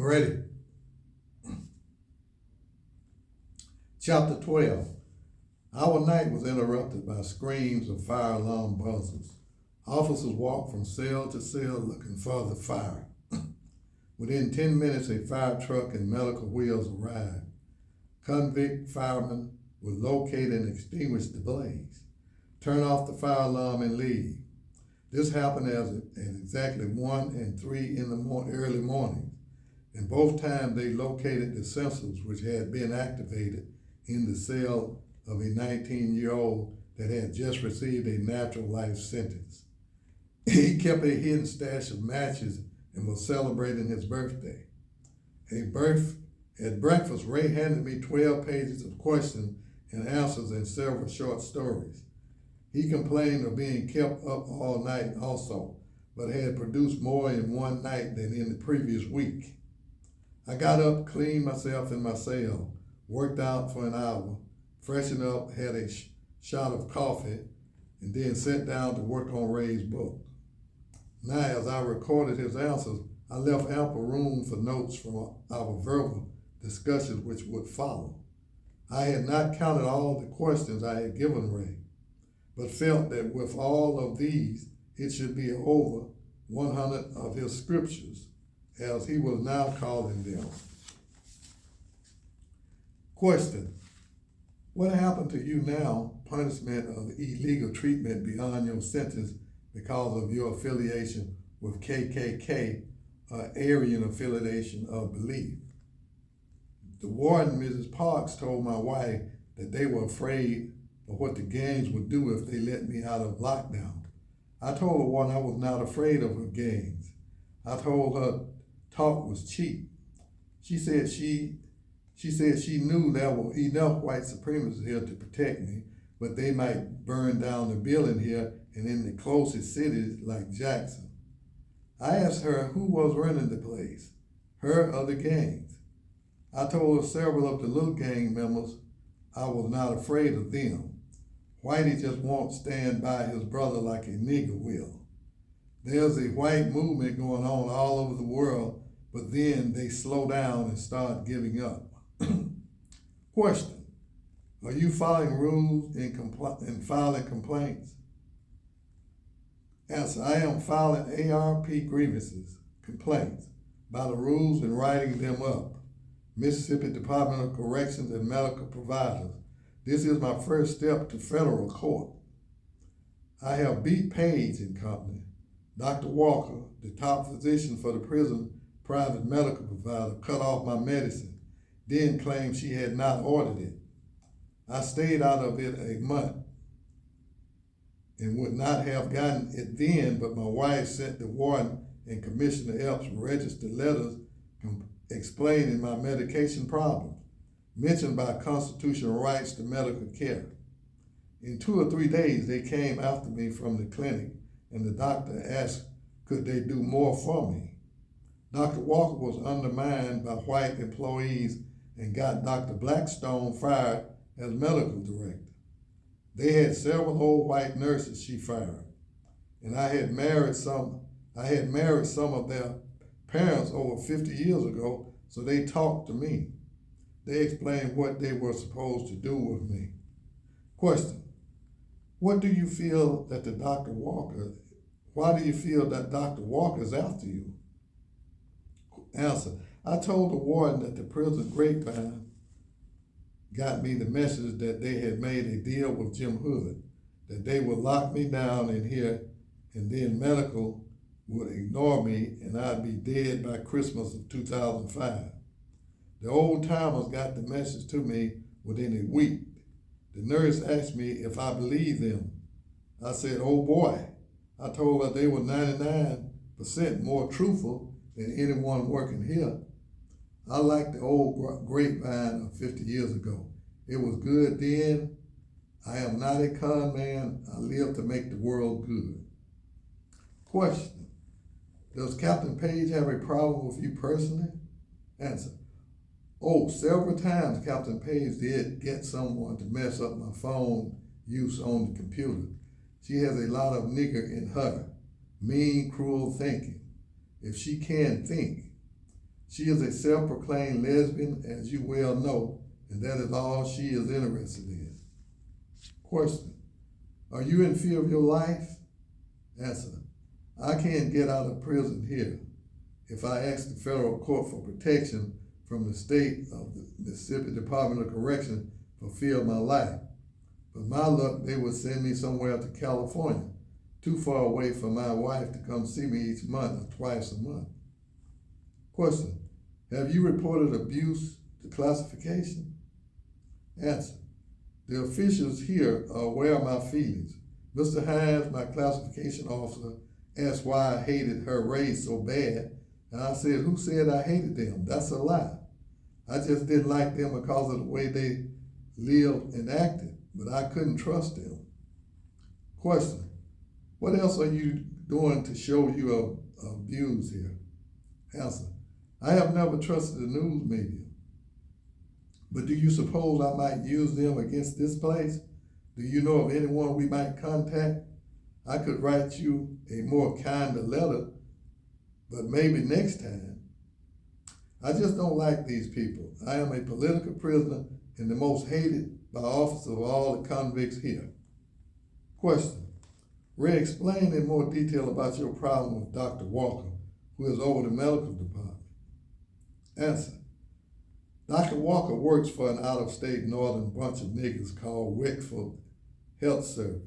Ready. Chapter 12. Our night was interrupted by screams of fire alarm buzzers. Officers walked from cell to cell looking for the fire. Within 10 minutes, a fire truck and medical wheels arrived. Convict firemen would locate and extinguish the blaze, turn off the fire alarm, and leave. This happened at exactly 1 and 3 in the early morning, and both times they located the sensors which had been activated in the cell of a 19-year-old that had just received a natural life sentence. He kept a hidden stash of matches and was celebrating his birthday. At breakfast, Ray handed me 12 pages of questions and answers and several short stories. He complained of being kept up all night also, but had produced more in one night than in the previous week. I got up, cleaned myself in my cell, worked out for an hour, freshened up, had a shot of coffee, and then sat down to work on Ray's book. Now, as I recorded his answers, I left ample room for notes from our verbal discussions which would follow. I had not counted all the questions I had given Ray, but felt that with all of these, it should be over 100 of his scriptures, as he was now calling them. Question: what happened to you now, punishment of illegal treatment beyond your sentence because of your affiliation with KKK, Aryan affiliation of belief? The warden, Mrs. Parks, told my wife that they were afraid of what the gangs would do if they let me out of lockdown. I told the warden I was not afraid of her gangs. I told her talk was cheap. She said she knew there were enough white supremacists here to protect me, but they might burn down the building here and in the closest cities like Jackson. I asked her who was running the place, her or the gangs. I told her several of the little gang members I was not afraid of them. Whitey just won't stand by his brother like a nigger will. There's a white movement going on all over the world, but then they slow down and start giving up. Question: are you following rules and filing complaints? Answer: I am filing ARP grievances, complaints, by the rules and writing them up. Mississippi Department of Corrections and Medical Providers. This is my first step to federal court. I have beat Page and Company. Dr. Walker, the top physician for the prison private medical provider, cut off my medicine, then claimed she had not ordered it. I stayed out of it a month and would not have gotten it then, but my wife sent the warden and Commissioner Epps registered letters explaining my medication problems, mentioned by constitutional rights to medical care. In 2 or 3 days, they came after me from the clinic, and the doctor asked, could they do more for me? Dr. Walker was undermined by white employees and got Dr. Blackstone fired as medical director. They had several old white nurses she fired, and I had married some of their parents over 50 years ago, so they talked to me. They explained what they were supposed to do with me. Question: what do you feel that why do you feel that Dr. Walker is after you? Answer: I told the warden that the prison grapevine got me the message that they had made a deal with Jim Hood, that they would lock me down in here and then medical would ignore me and I'd be dead by Christmas of 2005. The old timers got the message to me within a week. The nurse asked me if I believed them. I said, oh boy. I told her they were 99% more truthful than anyone working here. I like the old grapevine of 50 years ago. It was good then. I am not a con man. I live to make the world good. Question: does Captain Page have a problem with you personally? Answer: oh, several times Captain Page did get someone to mess up my phone use on the computer. She has a lot of nigger in her, mean, cruel thinking. If she can think, She is a self-proclaimed lesbian, as you well know, and that is all she is interested in. Question: are you in fear of your life? Answer: I can't get out of prison here. If I ask the federal court for protection from the state of the Mississippi Department of Correction for fear of my life. But my luck, they would send me somewhere to California, too far away for my wife to come see me each month or twice a month. Question: have you reported abuse to classification? Answer: the officials here are aware of my feelings. Mr. Hines, my classification officer, asked why I hated her race so bad, and I said, who said I hated them? That's a lie. I just didn't like them because of the way they lived and acted, but I couldn't trust them. Question: what else are you doing to show your views here? Answer: I have never trusted the news media. But do you suppose I might use them against this place? Do you know of anyone we might contact? I could write you a more kinder letter, but maybe next time. I just don't like these people. I am a political prisoner and the most hated by officers of all the convicts here. Question: Ray, explain in more detail about your problem with Dr. Walker, who is over the medical department. Answer: Dr. Walker works for an out-of-state northern bunch of niggas called Wexford Health Service.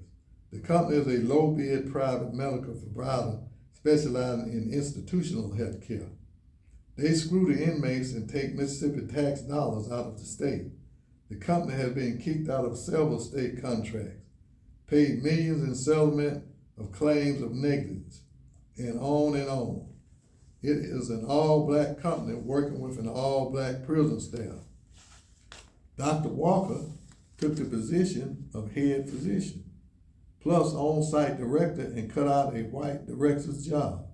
The company is a low-bid private medical provider specializing in institutional health care. They screw the inmates and take Mississippi tax dollars out of the state. The company has been kicked out of several state contracts, paid millions in settlement of claims of negligence, and on and on. It is an all-black company working with an all-black prison staff. Dr. Walker took the position of head physician, plus on-site director, and cut out a white director's job.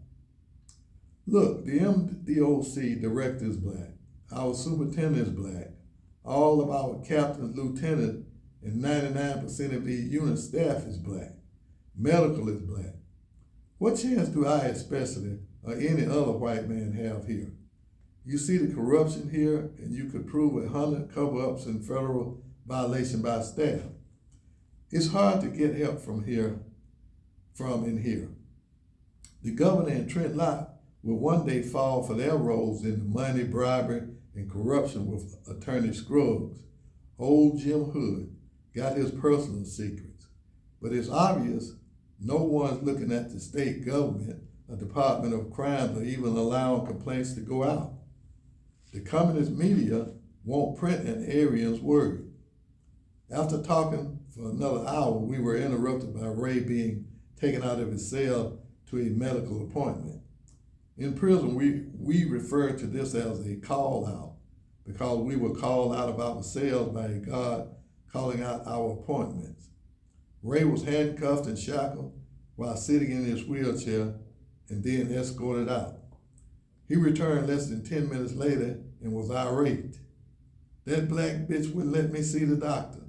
Look, the MDOC director is black, our superintendent is black, all of our captains, lieutenants, and 99% of the unit staff is black. Medical is black. What chance do I especially, or any other white man, have here? You see the corruption here, and you could prove 100 cover-ups and federal violation by staff. It's hard to get help from in here. The governor and Trent Lott will one day fall for their roles in the money, bribery, and corruption with Attorney Scruggs. Old Jim Hood got his personal secrets, but it's obvious no one's looking at the state government, a Department of Crime, or even allowing complaints to go out. The communist media won't print an Aryan's word. After talking for another hour, we were interrupted by Ray being taken out of his cell to a medical appointment. In prison, we refer to this as a call out because we were called out of our cells by a guard calling out our appointments. Ray was handcuffed and shackled while sitting in his wheelchair and then escorted out. He returned less than 10 minutes later and was irate. That black bitch wouldn't let me see the doctor.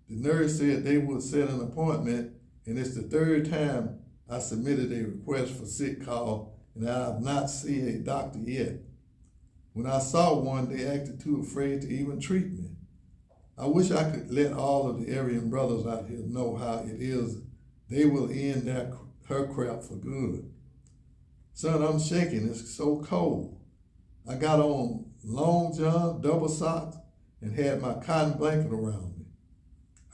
The nurse said they would set an appointment, and it's the third time I submitted a request for sick call, and I have not seen a doctor yet. When I saw one, they acted too afraid to even treat me. I wish I could let all of the Aryan brothers out here know how it is. They will end her crap for good. Son, I'm shaking, it's so cold. I got on long john, double socks, and had my cotton blanket around me.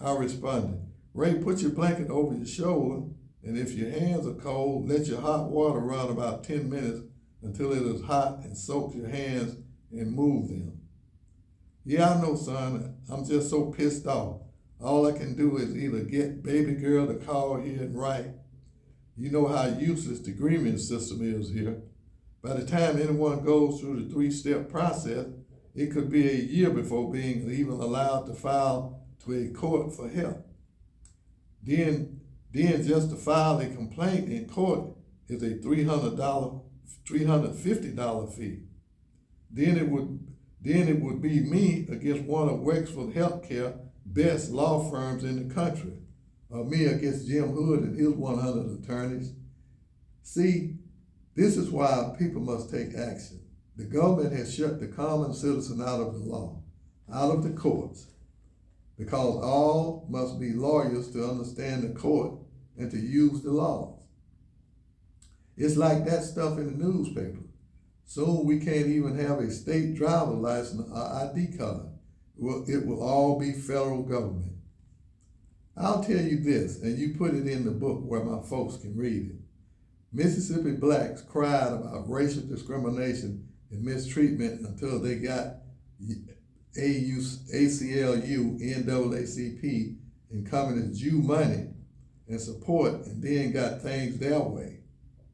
I responded, Ray, put your blanket over your shoulder, and if your hands are cold, let your hot water run about 10 minutes until it is hot and soak your hands and move them. Yeah, I know, son, I'm just so pissed off. All I can do is either get baby girl to call here and write. You know how useless the grievance system is here. By the time anyone goes through the 3-step process, it could be a year before being even allowed to file to a court for help. Then just to file a complaint in court is a $350 fee. Then it would be me against one of Wexford Healthcare best law firms in the country, or me against Jim Hood and his 100 attorneys. See, this is why people must take action. The government has shut the common citizen out of the law, out of the courts, because all must be lawyers to understand the court and to use the laws. It's like that stuff in the newspaper. Soon we can't even have a state driver license or ID card. It will all be federal government. I'll tell you this, and you put it in the book where my folks can read it. Mississippi blacks cried about racial discrimination and mistreatment until they got ACLU, NAACP, and Communist Jew money and support, and then got things their way.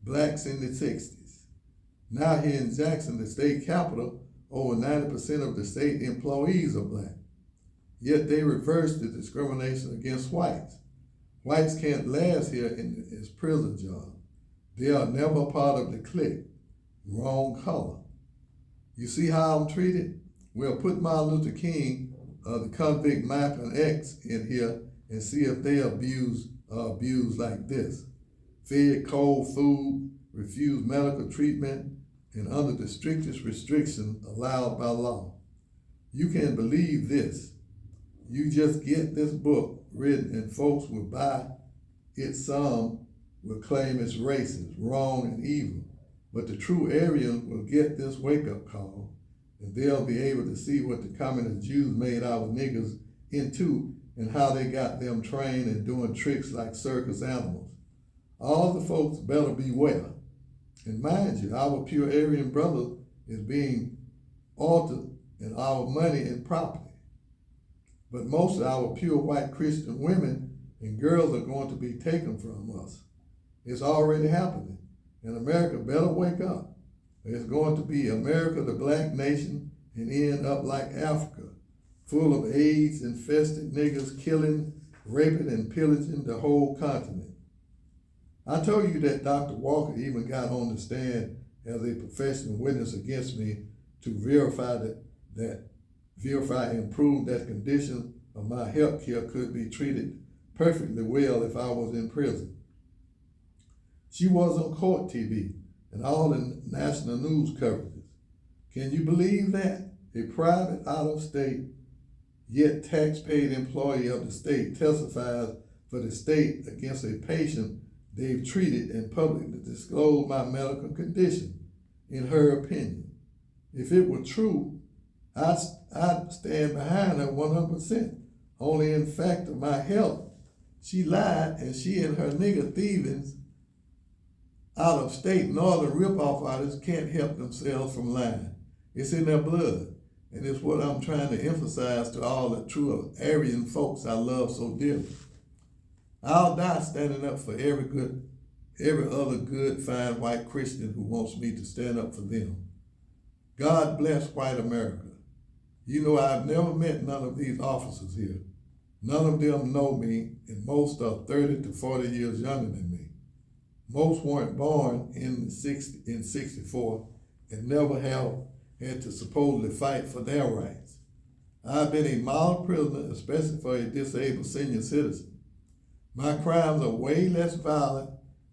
Blacks in the 60s. Now here in Jackson, the state capital, over 90% of the state employees are black. Yet they reversed the discrimination against whites. Whites can't last here in this prison job. They are never part of the clique. Wrong color. You see how I'm treated? We'll put Martin Luther King, the convict Malcolm X in here and see if they are abused like this. Fed cold food, refused medical treatment, and under the strictest restrictions allowed by law. You can believe this. You just get this book written and folks will buy it. Some will claim it's racist, wrong, and evil. But the true Aryans will get this wake-up call, and they'll be able to see what the communist Jews made our niggers into and how they got them trained and doing tricks like circus animals. All the folks better beware. And mind you, our pure Aryan brother is being altered in our money and property. But most of our pure white Christian women and girls are going to be taken from us. It's already happening. And America better wake up. It's going to be America, the black nation, and end up like Africa, full of AIDS-infested niggas killing, raping, and pillaging the whole continent. I told you that Dr. Walker even got on the stand as a professional witness against me to verify and prove that condition of my health care could be treated perfectly well if I was in prison. She was on court TV and all the national news coverages. Can you believe that? A private out-of-state, yet tax-paid employee of the state testifies for the state against a patient they've treated and publicly disclosed my medical condition, in her opinion. If it were true, I'd stand behind her 100%. Only in fact of my health, she lied, and she and her nigger thievings out of state northern rip-off artists can't help themselves from lying. It's in their blood, and it's what I'm trying to emphasize to all the true Aryan folks I love so dearly. I'll die standing up for every other good, fine white Christian who wants me to stand up for them. God bless white America. You know, I've never met none of these officers here. None of them know me, and most are 30 to 40 years younger than me. Most weren't born in 64 and never have had to supposedly fight for their rights. I've been a mild prisoner, especially for a disabled senior citizen. My crimes are way less violent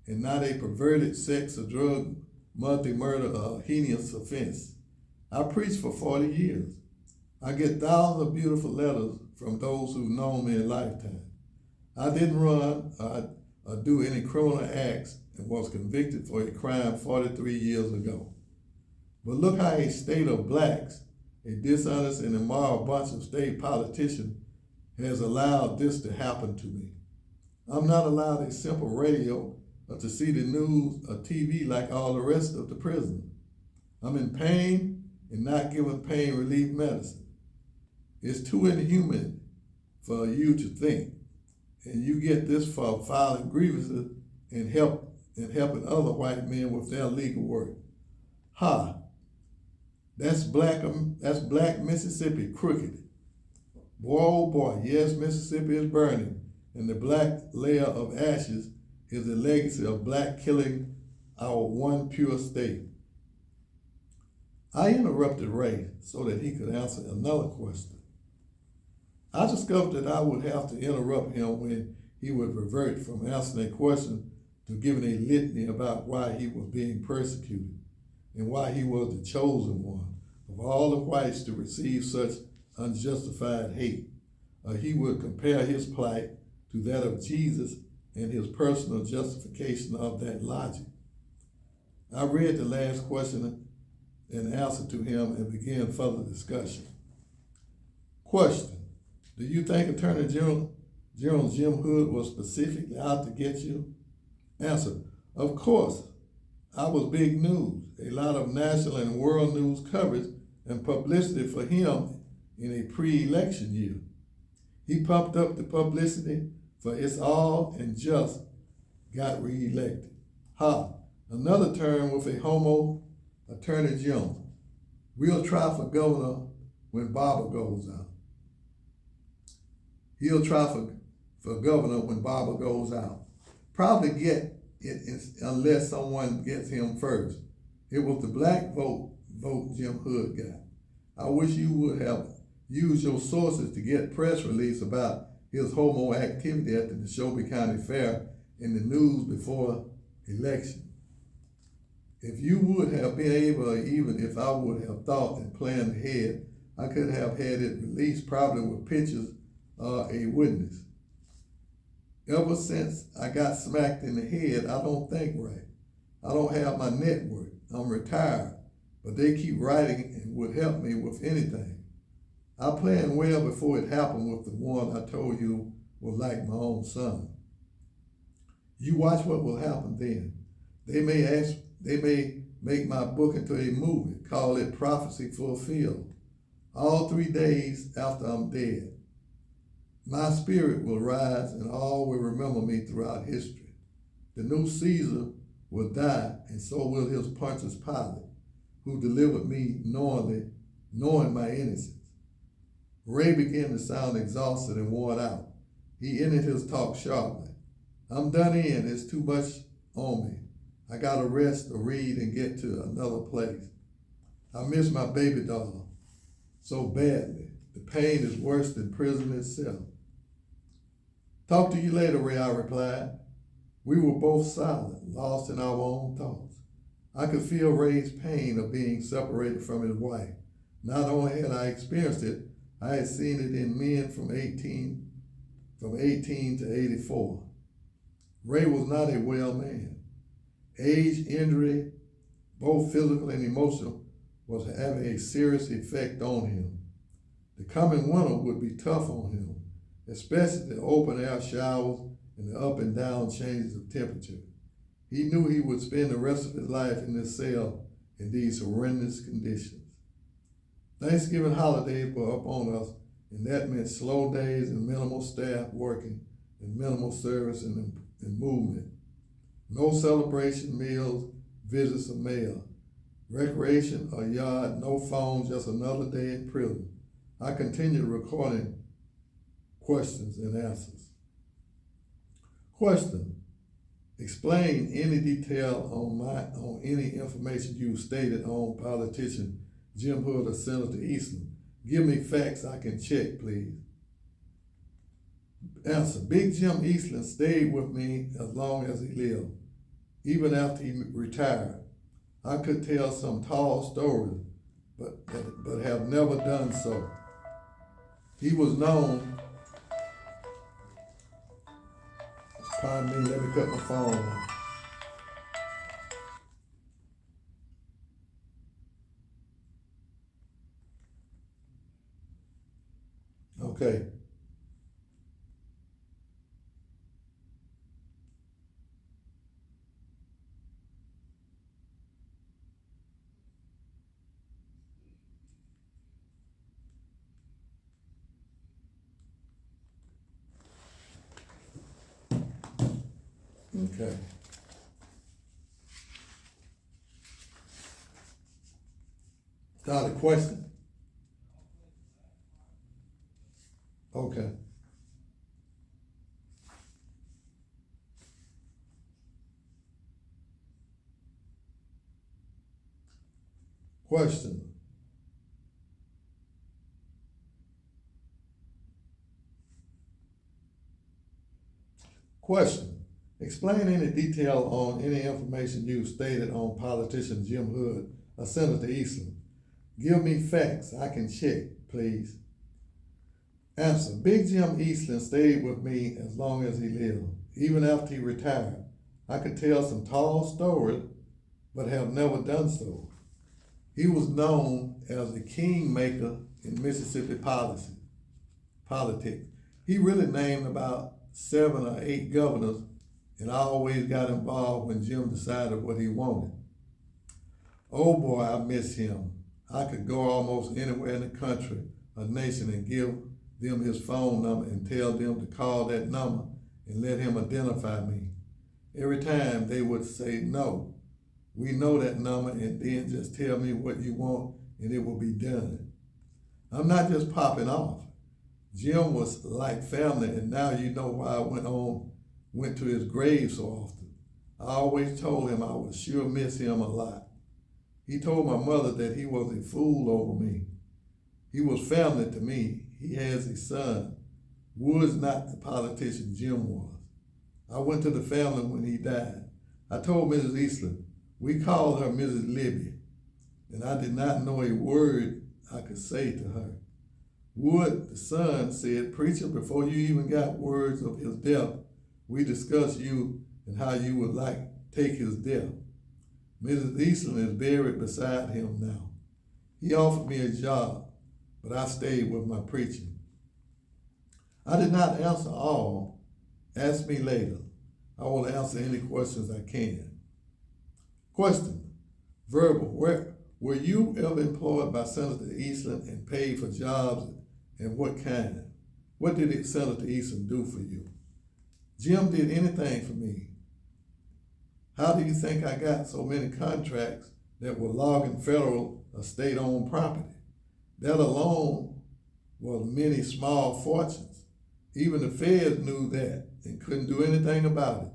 and not a perverted sex or drug, multi-murder, or heinous offense. I preached for 40 years. I get thousands of beautiful letters from those who've known me a lifetime. I didn't run or do any criminal acts and was convicted for a crime 43 years ago. But look how a state of blacks, a dishonest and immoral bunch of state politicians, has allowed this to happen to me. I'm not allowed a simple radio or to see the news or TV like all the rest of the prisoners. I'm in pain and not given pain relief medicine. It's too inhuman for you to think. And you get this for filing grievances and helping other white men with their legal work. Ha! That's black Mississippi crooked. Boy, oh boy, yes, Mississippi is burning, and the black layer of ashes is the legacy of black killing our one pure state. I interrupted Ray so that he could answer another question. I discovered that I would have to interrupt him when he would revert from answering a question to giving a litany about why he was being persecuted. and why he was the chosen one of all the whites to receive such unjustified hate. He would compare his plight to that of Jesus and his personal justification of that logic. I read the last question and answer to him and began further discussion. Question: do you think Attorney General Jim Hood was specifically out to get you? Answer: of course. I was big news, a lot of national and world news coverage and publicity for him in a pre-election year. He pumped up the publicity for it's all and just got reelected. Another term with a homo attorney general. We'll try for governor when Barbara goes out. He'll try for governor when Barbara goes out. Probably get it unless someone gets him first. It was the black vote Jim Hood got. I wish you would have used your sources to get press release about his homo activity at the Neshoba County Fair in the news before election. If you would have been able, even if I would have thought and planned ahead, I could have had it released probably with pictures or a witness. Ever since I got smacked in the head, I don't think right. I don't have my network. I'm retired, but they keep writing and would help me with anything. I planned well before it happened with the one I told you was like my own son. You watch what will happen then. They may make my book into a movie, call it Prophecy Fulfilled. All 3 days after I'm dead, my spirit will rise and all will remember me throughout history. The new Caesar will die, and so will his Pontius Pilate, who delivered me knowing my innocence. Ray began to sound exhausted and worn out. He ended his talk sharply. I'm done in, it's too much on me. I gotta rest or read and get to another place. I miss my baby doll so badly. The pain is worse than prison itself. Talk to you later, Ray, I replied. We were both silent, lost in our own thoughts. I could feel Ray's pain of being separated from his wife. Not only had I experienced it, I had seen it in men from 18 to 84. Ray was not a well man. Age, injury, both physical and emotional, was having a serious effect on him. The coming winter would be tough on him, especially the open air showers and the up and down changes of temperature. He knew he would spend the rest of his life in this cell in these horrendous conditions. Thanksgiving holidays were upon us, and that meant slow days and minimal staff working and minimal service and movement. No celebration meals, visits or mail, recreation or yard, no phones, just another day in prison. I continued recording questions and answers. Question: explain any detail on any information you stated on politician Jim Hood or Senator Eastland. Give me facts I can check, please. Answer: Big Jim Eastland stayed with me as long as he lived, even after he retired. I could tell some tall stories, but have never done so. He was known. Pardon me, let me cut my phone off. Okay. Okay. Start a question. Okay. Question. Question. Explain any detail on any information you stated on politician Jim Hood Senator Eastland? Give me facts I can check, please. Answer. Big Jim Eastland stayed with me as long as he lived, even after he retired. I could tell some tall stories, but have never done so. He was known as the kingmaker in Mississippi politics. He really named about 7 or 8 governors, and I always got involved when Jim decided what he wanted. Oh boy, I miss him. I could go almost anywhere in the country or nation and give them his phone number and tell them to call that number and let him identify me. Every time they would say, no, we know that number, and then just tell me what you want and it will be done. I'm not just popping off. Jim was like family, and now you know why I went to his grave so often. I always told him I would sure miss him a lot. He told my mother that he was a fool over me. He was family to me. He has a son. Wood's not the politician Jim was. I went to the family when he died. I told Mrs. Eastland, we called her Mrs. Libby, and I did not know a word I could say to her. Wood, the son, said, preacher, before you even got words of his death, we discussed you and how you would take his death. Mrs. Eastland is buried beside him now. He offered me a job, but I stayed with my preaching. I did not answer all. Ask me later. I will answer any questions I can. Question. Verbal. Were you ever employed by Senator Eastland and paid for jobs, and what kind? What did Senator Eastland do for you? Jim did anything for me. How do you think I got so many contracts that were logging federal or state-owned property? That alone was many small fortunes. Even the feds knew that and couldn't do anything about it.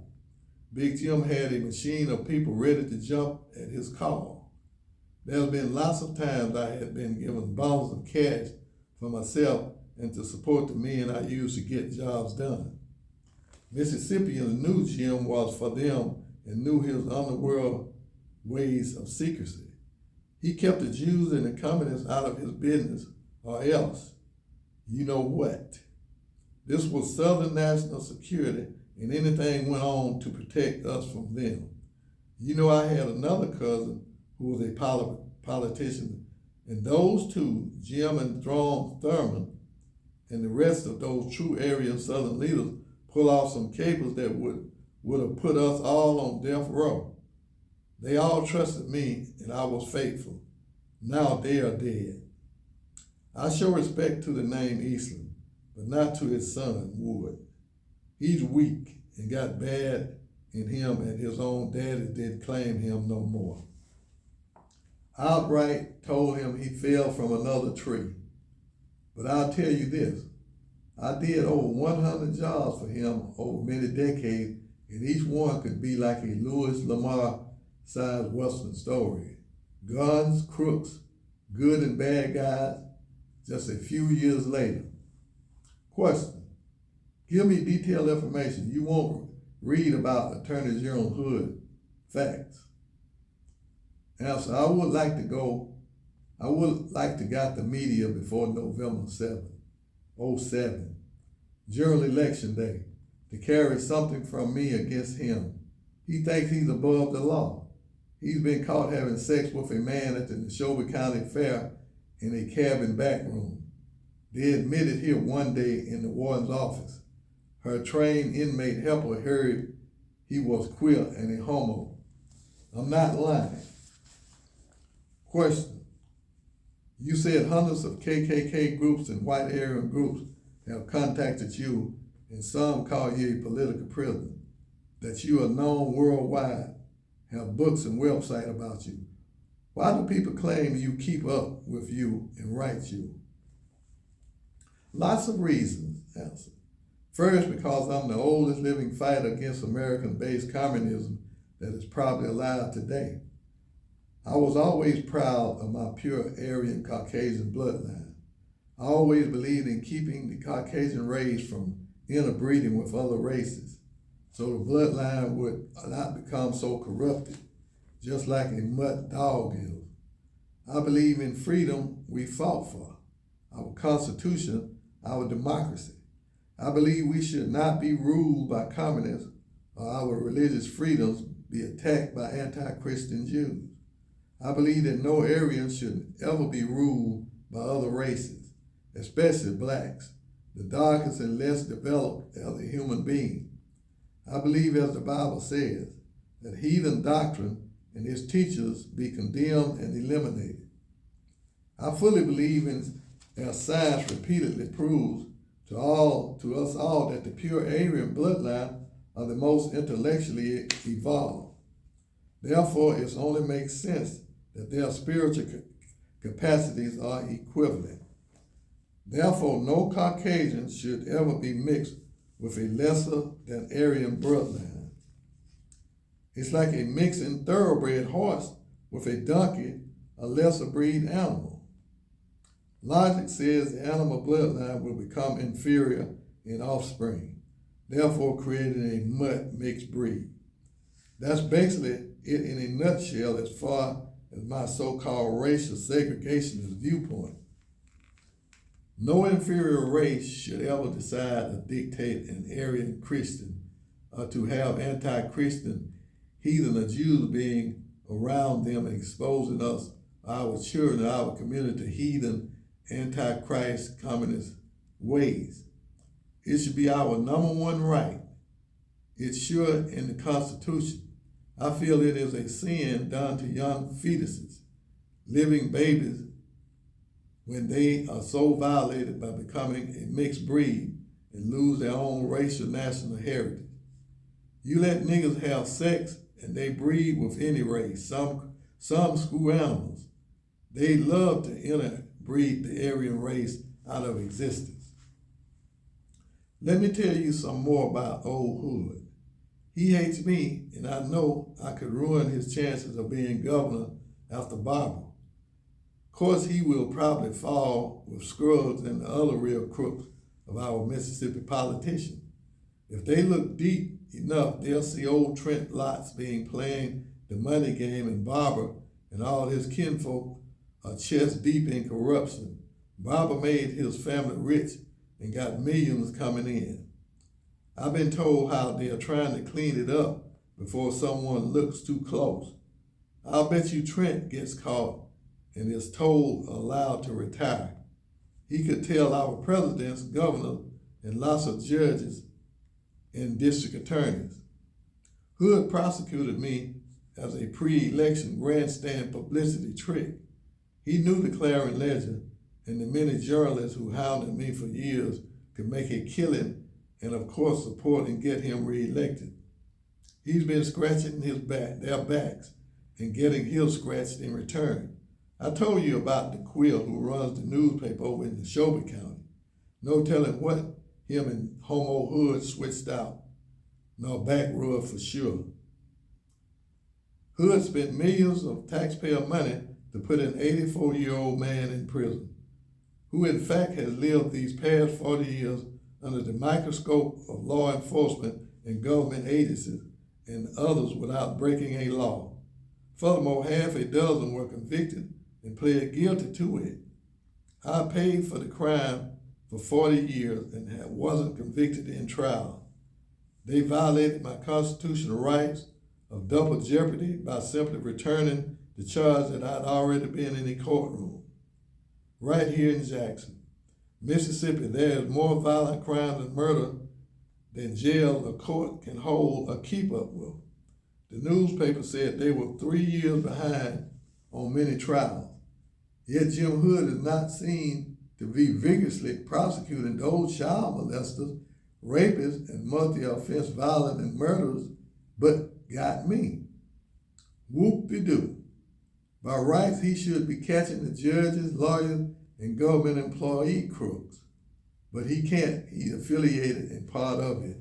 Big Jim had a machine of people ready to jump at his call. There's been lots of times I had been given bundles of cash for myself and to support the men I used to get jobs done. Mississippians knew Jim was for them and knew his underworld ways of secrecy. He kept the Jews and the communists out of his business, or else, you know what? This was Southern national security, and anything went on to protect us from them. You know, I had another cousin who was a politician, and those two, Jim and Thurman, and the rest of those true area Southern leaders, pull off some capers that would have put us all on death row. They all trusted me, and I was faithful. Now they are dead. I show respect to the name Eastland, but not to his son, Wood. He's weak and got bad in him, and his own daddy didn't claim him no more. Outright told him he fell from another tree. But I'll tell you this, I did over 100 jobs for him over many decades, and each one could be like a Louis Lamar-sized Western story. Guns, crooks, good and bad guys, just a few years later. Question. Give me detailed information. You won't read about Attorney General Hood facts. Answer. I would like to got the media before November 7th, 07, general election day, to carry something from me against him. He thinks he's above the law. He's been caught having sex with a man at the Neshoba County Fair in a cabin back room. They admitted here one day in the warden's office. Her trained inmate helper heard he was queer and a homo. I'm not lying. Question. You said hundreds of KKK groups and white Aryan groups have contacted you, and some call you a political prisoner, that you are known worldwide, have books and websites about you. Why do people claim you keep up with you and write you? Lots of reasons, answer. First, because I'm the oldest living fighter against American-based communism that is probably alive today. I was always proud of my pure Aryan Caucasian bloodline. I always believed in keeping the Caucasian race from interbreeding with other races, so the bloodline would not become so corrupted, just like a mutt dog is. I believe in freedom we fought for, our Constitution, our democracy. I believe we should not be ruled by communists or our religious freedoms be attacked by anti-Christian Jews. I believe that no Aryan should ever be ruled by other races, especially blacks, the darkest and less developed as a human being. I believe, as the Bible says, that heathen doctrine and its teachers be condemned and eliminated. I fully believe in, as science repeatedly proves to us all, that the pure Aryan bloodline are the most intellectually evolved. Therefore, it only makes sense that their spiritual capacities are equivalent. Therefore, no Caucasian should ever be mixed with a lesser than Aryan bloodline. It's like a mixing thoroughbred horse with a donkey, a lesser breed animal. Logic says the animal bloodline will become inferior in offspring, therefore creating a mutt mixed breed. That's basically it in a nutshell as far as my so-called racial segregationist viewpoint. No inferior race should ever decide to dictate an Aryan Christian or to have anti-Christian heathen or Jews being around them and exposing us, our children, our community to heathen, anti-Christ, communist ways. It should be our number one right. It's sure in the Constitution. I feel it is a sin done to young fetuses, living babies, when they are so violated by becoming a mixed breed and lose their own racial national heritage. You let niggas have sex and they breed with any race, some screw animals. They love to interbreed the Aryan race out of existence. Let me tell you some more about old Hood. He hates me, and I know I could ruin his chances of being governor after Barbara. Of course, he will probably fall with Scruggs and the other real crooks of our Mississippi politicians. If they look deep enough, they'll see old Trent Lotz playing the money game, and Barber and all his kinfolk are chest deep in corruption. Barber made his family rich and got millions coming in. I've been told how they are trying to clean it up before someone looks too close. I'll bet you Trent gets caught and is told allowed to retire. He could tell our presidents, governors, and lots of judges and district attorneys. Hood prosecuted me as a pre-election grandstand publicity trick. He knew the Clarion Ledger and the many journalists who hounded me for years could make a killing and of course support and get him reelected. He's been scratching their backs and getting his scratched in return. I told you about the Quill who runs the newspaper over in Neshoba County. No telling what him and Homo Hood switched out. No back rub for sure. Hood spent millions of taxpayer money to put an 84-year-old man in prison, who in fact has lived these past 40 years under the microscope of law enforcement and government agencies and others without breaking a law. Furthermore, half a dozen were convicted and pled guilty to it. I paid for the crime for 40 years and wasn't convicted in trial. They violated my constitutional rights of double jeopardy by simply returning the charge that I'd already been in a courtroom. Right here in Jackson, Mississippi, there is more violent crime and murder than jail or court can hold or keep up with. The newspaper said they were 3 years behind on many trials. Yet Jim Hood is not seen to be vigorously prosecuting those child molesters, rapists, and multi-offense violent and murderers, but got me. Whoop-de-doo. By rights, he should be catching the judges, lawyers, and government employee crooks. But he can't. He's affiliated and part of it.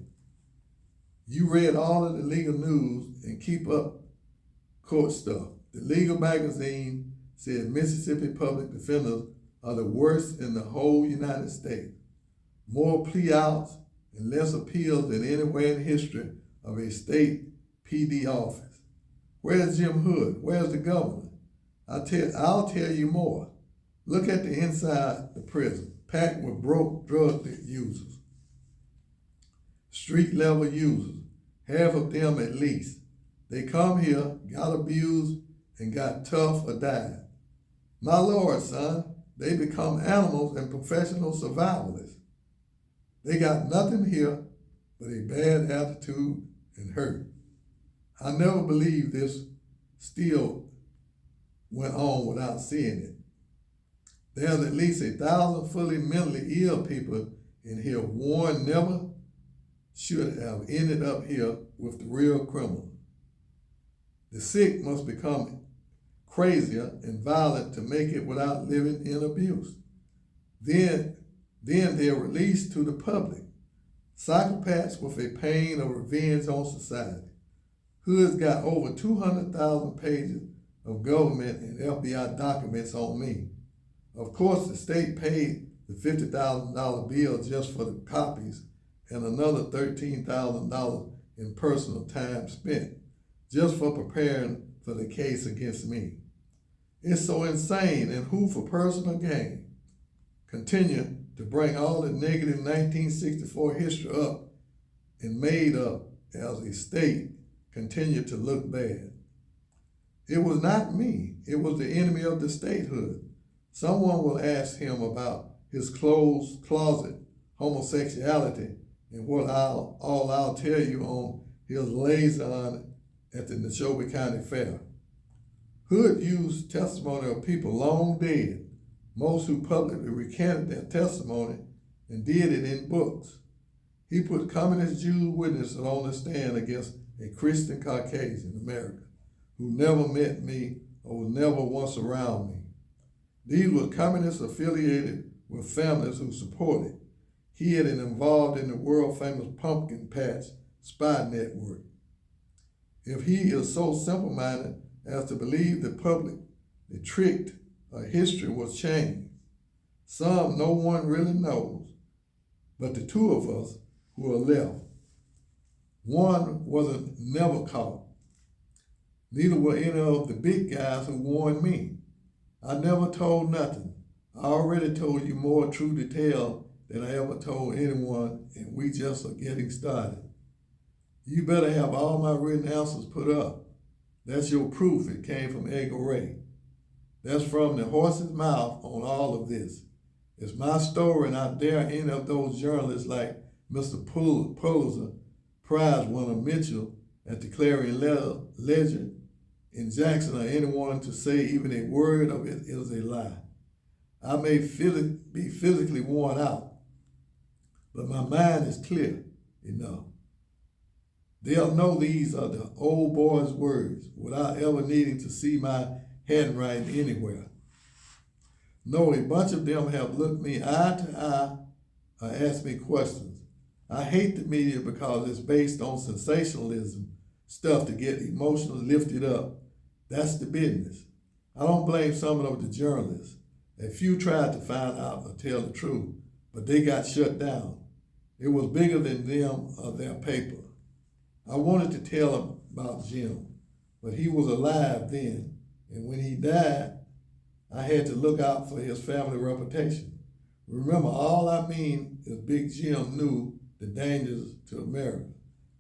You read all of the legal news and keep up court stuff. The legal magazine said Mississippi public defenders are the worst in the whole United States. More plea outs and less appeals than anywhere in history of a state PD office. Where's Jim Hood? Where's the governor? I'll tell you more. Look at the inside the prison, packed with broke drug users, street level users, half of them at least. They come here, got abused, and got tough or died. My Lord, son, they become animals and professional survivalists. They got nothing here but a bad attitude and hurt. I never believed this still went on without seeing it. There's at least 1,000 fully mentally ill people in here. Warren never should have ended up here with the real criminal. The sick must become crazier and violent to make it without living in abuse. Then they're released to the public. Psychopaths with a pain of revenge on society. Hood's got over 200,000 pages of government and FBI documents on me. Of course, the state paid the $50,000 bill just for the copies and another $13,000 in personal time spent just for preparing for the case against me. It's so insane, and who for personal gain continue to bring all the negative 1964 history up and made up as a state continue to look bad. It was not me. It was the enemy of the statehood. Someone will ask him about his closed closet homosexuality and what I'll tell you on his liaison at the Neshoba County Fair. Hood used testimony of people long dead, most who publicly recanted their testimony and did it in books. He put communist Jews witnesses on the stand against a Christian Caucasian American who never met me or was never once around me. These were communists affiliated with families who supported, hid, and involved in the world-famous pumpkin patch spy network. If he is so simple-minded as to believe the public, the tricked, history was changed. Some no one really knows, but the two of us who are left. One wasn't never caught. Neither were any of the big guys who warned me. I never told nothing. I already told you more true detail than I ever told anyone, and we just are getting started. You better have all my written answers put up. That's your proof it came from Edgar Ray. That's from the horse's mouth on all of this. It's my story, and I dare any of those journalists like Mr. Pulitzer Prize winner Mitchell at the Clarion Ledger in Jackson or anyone to say even a word of it is a lie. I may be physically worn out, but my mind is clear enough. They'll know these are the old boy's words without ever needing to see my handwriting anywhere. No, a bunch of them have looked me eye to eye or asked me questions. I hate the media because it's based on sensationalism, stuff to get emotionally lifted up. That's the business. I don't blame some of the journalists. A few tried to find out or tell the truth, but they got shut down. It was bigger than them or their paper. I wanted to tell them about Jim, but he was alive then, and when he died, I had to look out for his family reputation. Remember, all I mean is Big Jim knew the dangers to America.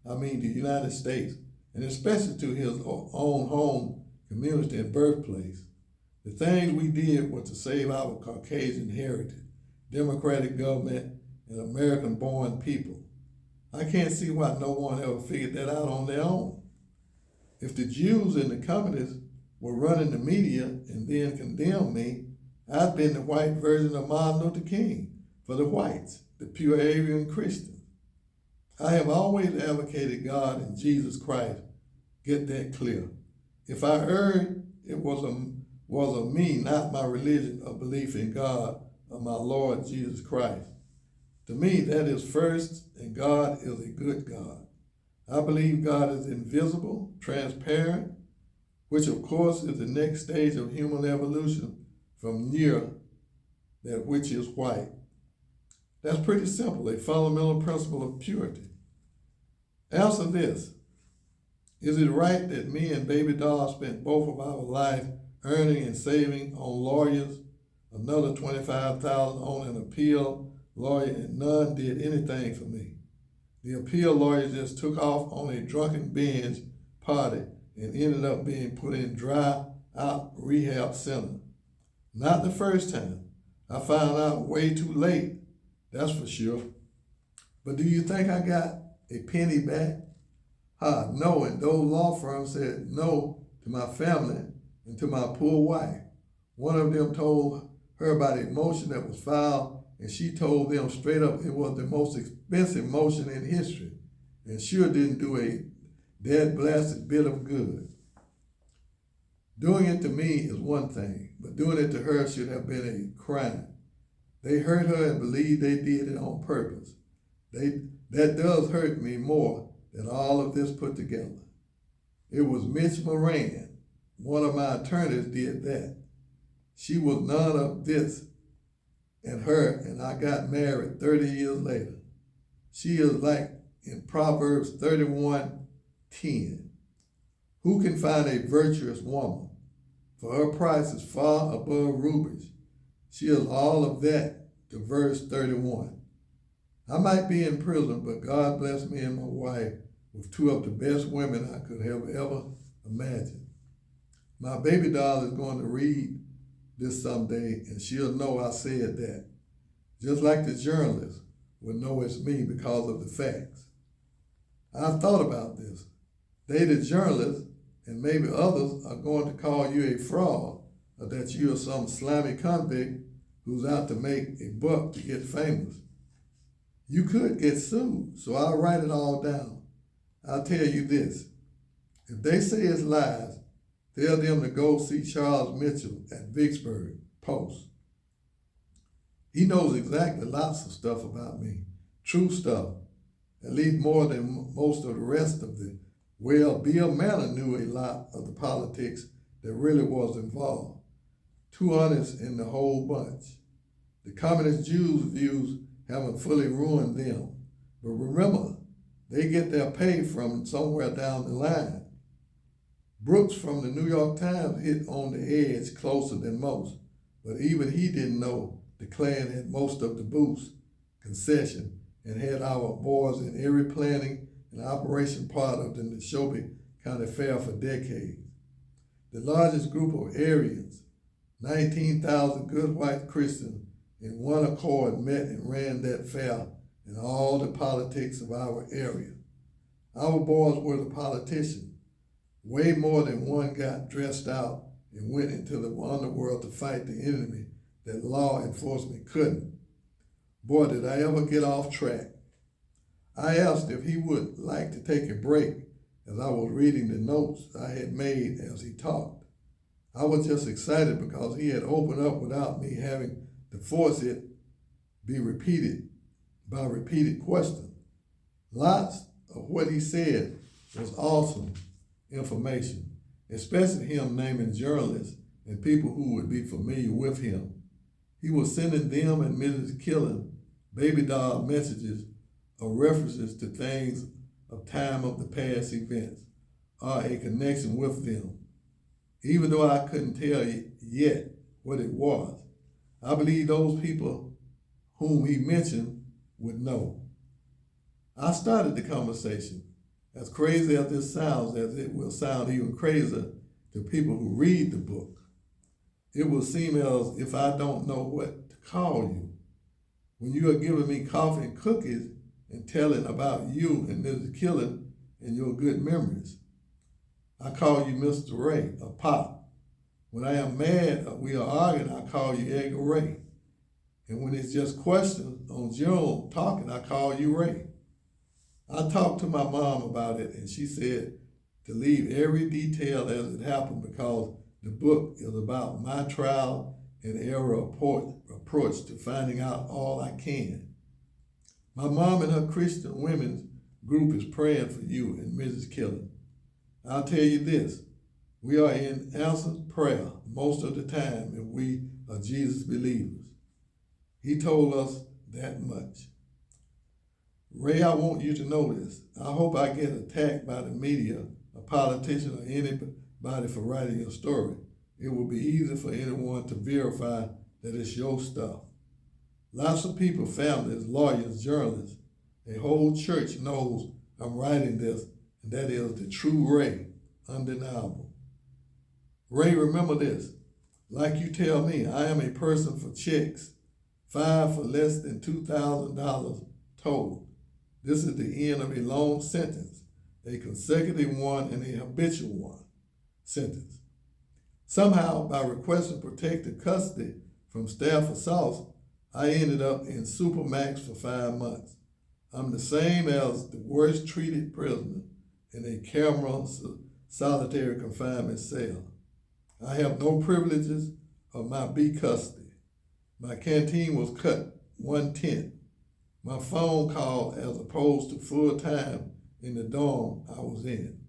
I mean the United States, and especially to his own home community and birthplace. The things we did were to save our Caucasian heritage, democratic government, and American-born people. I can't see why no one ever figured that out on their own. If the Jews and the communists were running the media and then condemned me, I'd been the white version of Martin Luther King for the whites, the pure Aryan Christians. I have always advocated God and Jesus Christ. Get that clear. If I erred, it was of me, not my religion or belief in God or my Lord Jesus Christ. To me, that is first, and God is a good God. I believe God is invisible, transparent, which of course is the next stage of human evolution from near that which is white. That's pretty simple, a fundamental principle of purity. Answer this. Is it right that me and Baby Doll spent both of our life earning and saving on lawyers, another $25,000 on an appeal lawyer, and none did anything for me. The appeal lawyer just took off on a drunken binge party and ended up being put in dry out rehab center. Not the first time. I found out way too late, that's for sure. But do you think I got a penny back? No, and those law firms said no to my family and to my poor wife. One of them told her about a motion that was filed, and she told them straight up it was the most expensive motion in history, and sure didn't do a dead blasted bit of good. Doing it to me is one thing, but doing it to her should have been a crime. They hurt her and believe they did it on purpose. That does hurt me more than all of this put together. It was Mitch Moran, one of my attorneys, did that. She was none of this and her, and I got married 30 years later. She is like in Proverbs 31:10. Who can find a virtuous woman? For her price is far above rubies. She is all of that to verse 31. I might be in prison, but God blessed me and my wife with two of the best women I could have ever imagined. My baby doll is going to read this someday, and she'll know I said that. Just like the journalist will know it's me because of the facts. I've thought about this. They, the journalists, and maybe others, are going to call you a fraud, or that you are some slimy convict who's out to make a buck to get famous. You could get sued, so I'll write it all down. I'll tell you this. If they say it's lies, tell them to go see Charles Mitchell at Vicksburg Post. He knows exactly lots of stuff about me, true stuff, at least more than most of the rest of the. Well, Bill Manor knew a lot of the politics that really was involved. Too honest in the whole bunch. The communist Jews' views haven't fully ruined them. But remember, they get their pay from somewhere down the line. Brooks from the New York Times hit on the edge closer than most, but even he didn't know the Klan had most of the booths, concession, and had our boys in every planning and operation part of the Neshoba County Fair for decades. The largest group of Aryans, 19,000 good white Christians, in one accord met and ran that fair and all the politics of our area. Our boys were the politicians. Way more than one got dressed out and went into the underworld to fight the enemy that law enforcement couldn't. Boy, did I ever get off track. I asked if he would like to take a break as I was reading the notes I had made as he talked. I was just excited because he had opened up without me having to force it be repeated by repeated questions. Lots of what he said was awesome information, especially him naming journalists and people who would be familiar with him. He was sending them and Mrs. Killen baby doll messages or references to things of time of the past events or a connection with them. Even though I couldn't tell yet what it was, I believe those people whom he mentioned would know. I started the conversation. As crazy as this sounds, as it will sound even crazier to people who read the book, it will seem as if I don't know what to call you. When you are giving me coffee and cookies and telling about you and Mrs. Killen and your good memories, I call you Mr. Ray or Pop. When I am mad or we are arguing, I call you Edgar Ray. And when it's just questions on general talking, I call you Ray. I talked to my mom about it, and she said to leave every detail as it happened because the book is about my trial and error approach to finding out all I can. My mom and her Christian women's group is praying for you and Mrs. Killen. I'll tell you this, we are in answered prayer most of the time if we are Jesus believers. He told us that much. Ray, I want you to know this. I hope I get attacked by the media, a politician, or anybody for writing your story. it will be easy for anyone to verify that it's your stuff. Lots of people, families, lawyers, journalists, a whole church knows I'm writing this, and that is the true Ray, undeniable. Ray, remember this. Like you tell me, I am a person for checks, 5 for less than $2,000 total. This is the end of a long sentence, a consecutive one and a habitual one sentence. Somehow, by requesting protective custody from staff assaults, I ended up in Supermax for 5 months. I'm the same as the worst treated prisoner in a Cameron solitary confinement cell. I have no privileges of my B custody. My canteen was cut 1/10. My phone call as opposed to full time in the dorm I was in.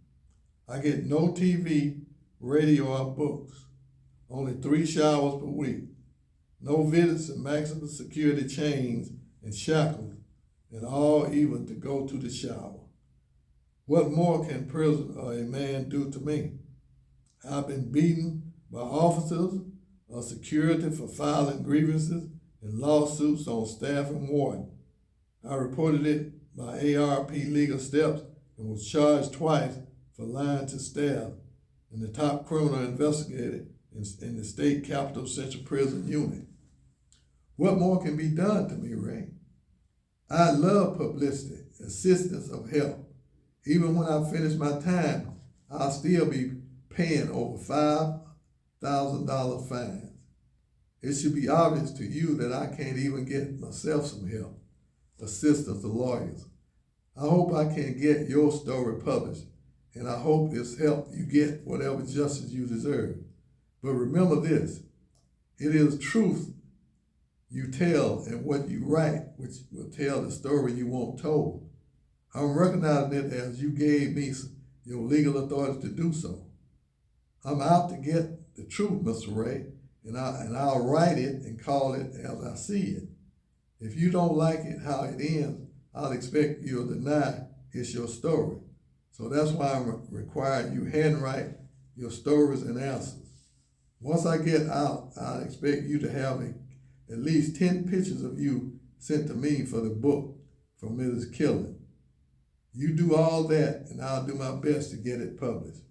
I get no TV, radio, or books. Only 3 showers per week. No visits and maximum security chains and shackles, and all even to go to the shower. What more can prison or a man do to me? I've been beaten by officers of security for filing grievances and lawsuits on staff and warden. I reported it by ARP legal steps and was charged twice for lying to staff and the top criminal investigator in the state capital central prison unit. What more can be done to me, Ray? I love publicity, assistance of help. Even when I finish my time, I'll still be paying over $5,000 fines. It should be obvious to you that I can't even get myself some help, assistance of lawyers. I hope I can get your story published, and I hope it's helped you get whatever justice you deserve. But remember this, it is truth you tell and what you write, which will tell the story you want told. I'm recognizing it as you gave me your legal authority to do so. I'm out to get the truth, Mr. Ray, and I'll write it and call it as I see it. If you don't like it how it ends, I'll expect you'll deny it's your story. So that's why I'm requiring you handwrite your stories and answers. Once I get out, I'll expect you to have at least 10 pictures of you sent to me for the book from Mrs. Killen. You do all that, and I'll do my best to get it published.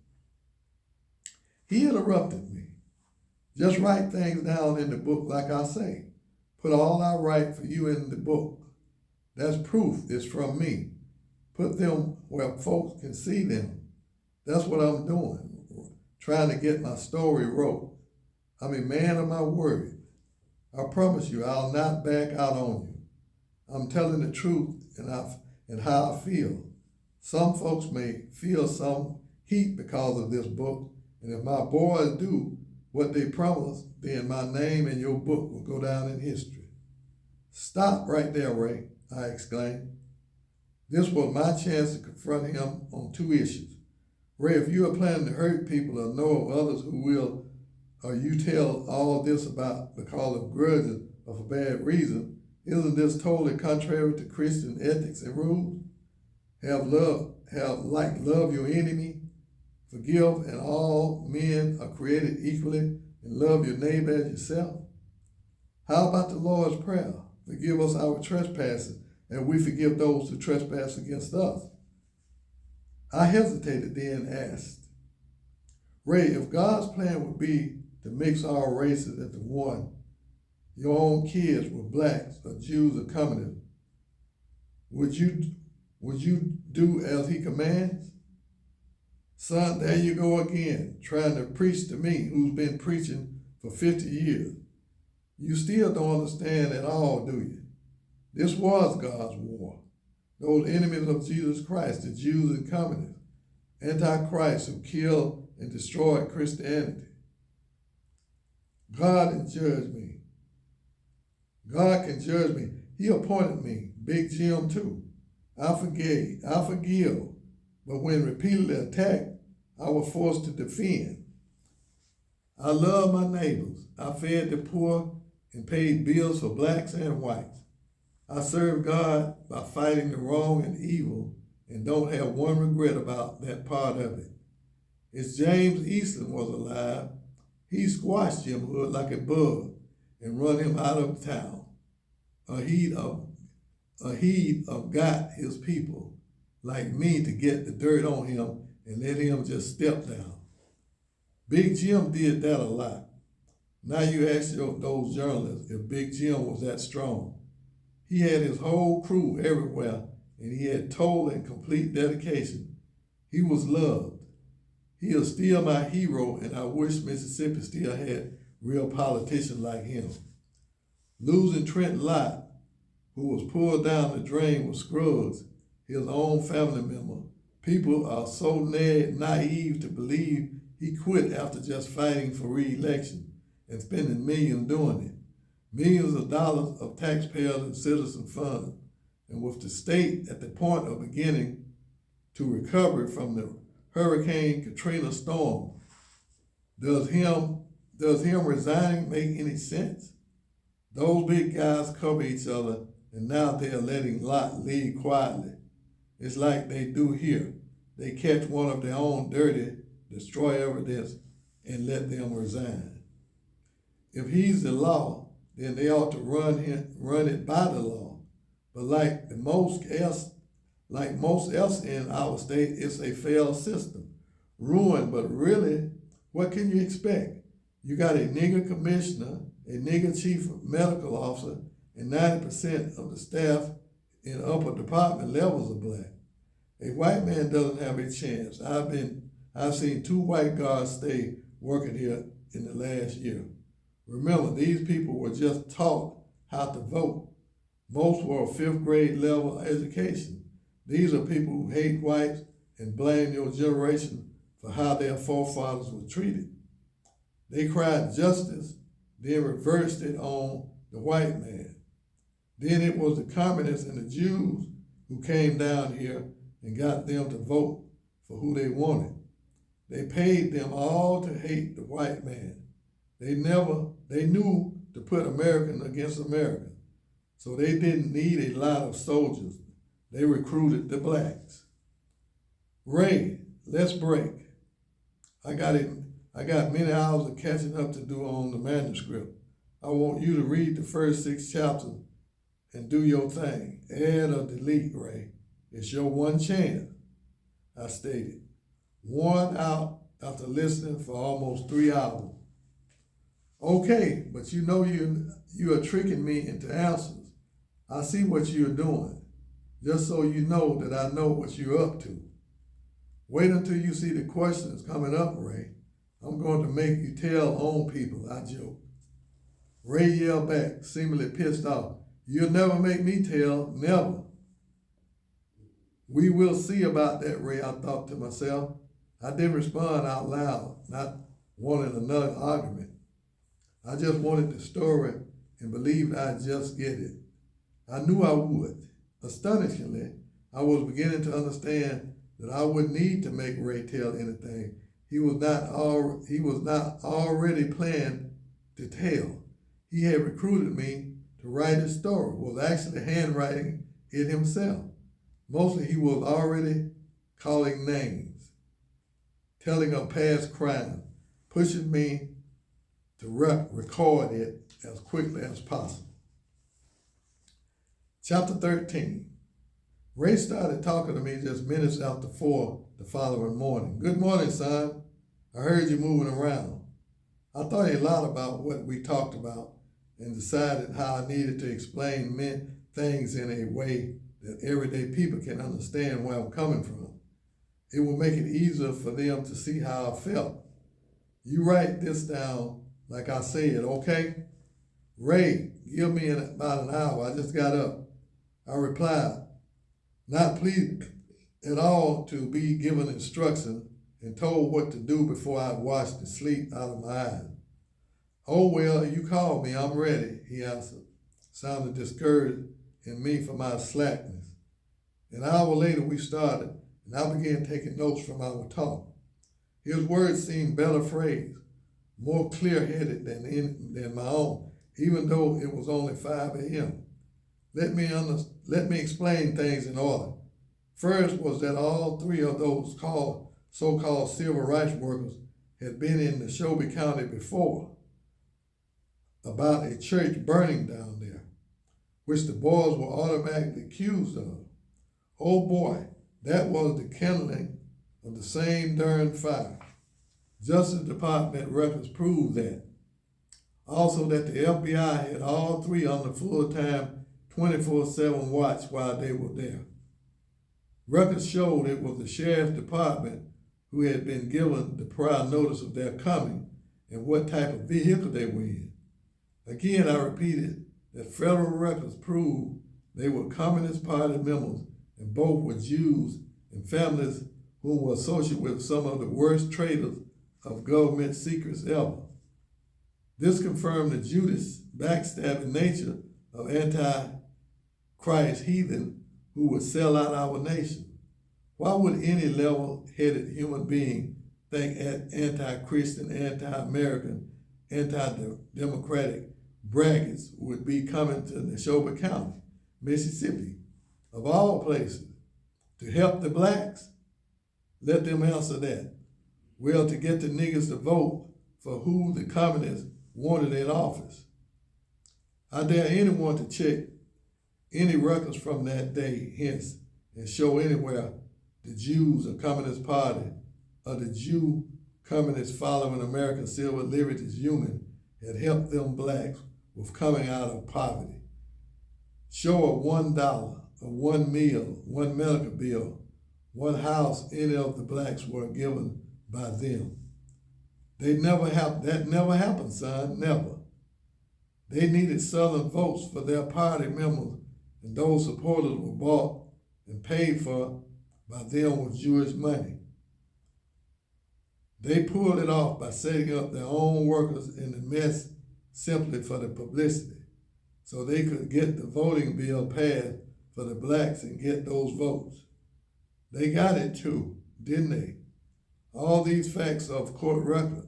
He interrupted me. Just write things down in the book like I say. Put all I write for you in the book. That's proof it's from me. Put them where folks can see them. That's what I'm doing, trying to get my story wrote. I'm a man of my word. I promise you I'll not back out on you. I'm telling the truth and how I feel. Some folks may feel some heat because of this book, and if my boys do what they promised, then my name and your book will go down in history. Stop right there, Ray, I exclaimed. This was my chance to confront him on 2 issues. Ray, if you are planning to hurt people or know of others who will, or you tell all this about because of grudges or for bad reason, isn't this totally contrary to Christian ethics and rules? Love your enemy, forgive, and all men are created equally, and love your neighbor as yourself. How about the Lord's Prayer? Forgive us our trespasses, and we forgive those who trespass against us. I hesitated, then asked, Ray, if God's plan would be to mix all races into one, your own kids were blacks or Jews or communists, would you do as he commands? Son, there you go again, trying to preach to me who's been preaching for 50 years. You still don't understand at all, do you? This was God's war. Those enemies of Jesus Christ, the Jews and communists, antichrists who killed and destroyed Christianity. God can judge me. God can judge me. He appointed me, Big Jim too. I forgive, but when repeatedly attacked, I was forced to defend. I love my neighbors. I fed the poor and paid bills for blacks and whites. I serve God by fighting the wrong and evil and don't have one regret about that part of it. If James Easton was alive, He squashed Jim Hood like a bug and run him out of town. A heat of got his people like me to get the dirt on him and let him just step down. Big Jim did that a lot. Now you ask those journalists if Big Jim was that strong. He had his whole crew everywhere, and he had total and complete dedication. He was loved. He is still my hero, and I wish Mississippi still had real politicians like him. Losing Trent Lott, who was pulled down the drain with Scruggs, his own family member, people are so naive to believe he quit after just fighting for re-election and spending millions doing it. Millions of dollars of taxpayers and citizen funds, and with the state at the point of beginning to recover from the Hurricane Katrina storm. Does him resigning make any sense? Those big guys cover each other, and now they're letting Lott lead quietly. It's like they do here. They catch one of their own dirty, destroy evidence, and let them resign. If he's the law, then they ought to run it by the law. But like most else in our state, it's a failed system, ruined. But really, what can you expect? You got a nigger commissioner, a nigger chief medical officer, and 90% of the staff in upper department levels are black. A white man doesn't have a chance. I've seen 2 white guards stay working here in the last year. Remember, these people were just taught how to vote. Most were a 5th grade level education. These are people who hate whites and blame your generation for how their forefathers were treated. They cried justice, then reversed it on the white man. Then it was the communists and the Jews who came down here and got them to vote for who they wanted. They paid them all to hate the white man. They knew to put American against American. So they didn't need a lot of soldiers. They recruited the blacks. Ray, let's break. I got many hours of catching up to do on the manuscript. I want you to read the first 6 chapters and do your thing. Add or delete, Ray. It's your one chance, I stated. Worn out after listening for almost 3 hours. Okay, but you know you are tricking me into answers. I see what you're doing, just so you know that I know what you're up to. Wait until you see the questions coming up, Ray. I'm going to make you tell on people, I joke. Ray yelled back, seemingly pissed off. You'll never make me tell, never. We will see about that, Ray, I thought to myself. I didn't respond out loud, not wanting another argument. I just wanted the story and believed I'd just get it. I knew I would. Astonishingly, I was beginning to understand that I wouldn't need to make Ray tell anything. He was not already planned to tell. He had recruited me to write his story, was actually handwriting it himself. Mostly he was already calling names, telling of past crimes, pushing me to record it as quickly as possible. Chapter 13. Ray started talking to me just minutes after 4 the following morning. Good morning, son. I heard you moving around. I thought a lot about what we talked about and decided how I needed to explain things in a way that everyday people can understand where I'm coming from. It will make it easier for them to see how I felt. You write this down like I said, okay? Ray, give me about an hour. I just got up. I replied, not pleased at all to be given instruction and told what to do before I washed the sleep out of my eyes. Oh, well, you called me. I'm ready, he answered, sounding discouraged in me for my slackness. An hour later, we started, and I began taking notes from our talk. His words seemed better phrased, more clear-headed than my own, even though it was only 5 a.m. Let me explain things in order. First was that all 3 of those so-called civil rights workers had been in Neshoba County before about a church burning down there, which the boys were automatically accused of. Oh boy, that was the kindling of the same darn fire. Justice Department records prove that. Also that the FBI had all three on the full-time 24/7 watch while they were there. Records showed it was the sheriff's department who had been given the prior notice of their coming and what type of vehicle they were in. Again, I repeated that federal records proved they were Communist Party members and both were Jews and families who were associated with some of the worst traitors of government secrets ever. This confirmed the Judas backstabbing nature of anti-Christ heathen who would sell out our nation. Why would any level-headed human being think anti-Christian, anti-American, anti-democratic braggarts would be coming to Neshoba County, Mississippi, of all places, to help the blacks? Let them answer that. Well, to get the niggas to vote for who the communists wanted in office. I dare anyone to check any records from that day hence and show anywhere the Jews or Communist Party or the Jew Communists following American Civil Liberties Union had helped them blacks with coming out of poverty. Show a $1, a one meal, one medical bill, one house any of the blacks were given by them. That never happened, son, never. They needed Southern votes for their party members, and those supporters were bought and paid for by them with Jewish money. They pulled it off by setting up their own workers in the mess simply for the publicity, so they could get the voting bill passed for the blacks and get those votes. They got it too, didn't they? All these facts are of court record.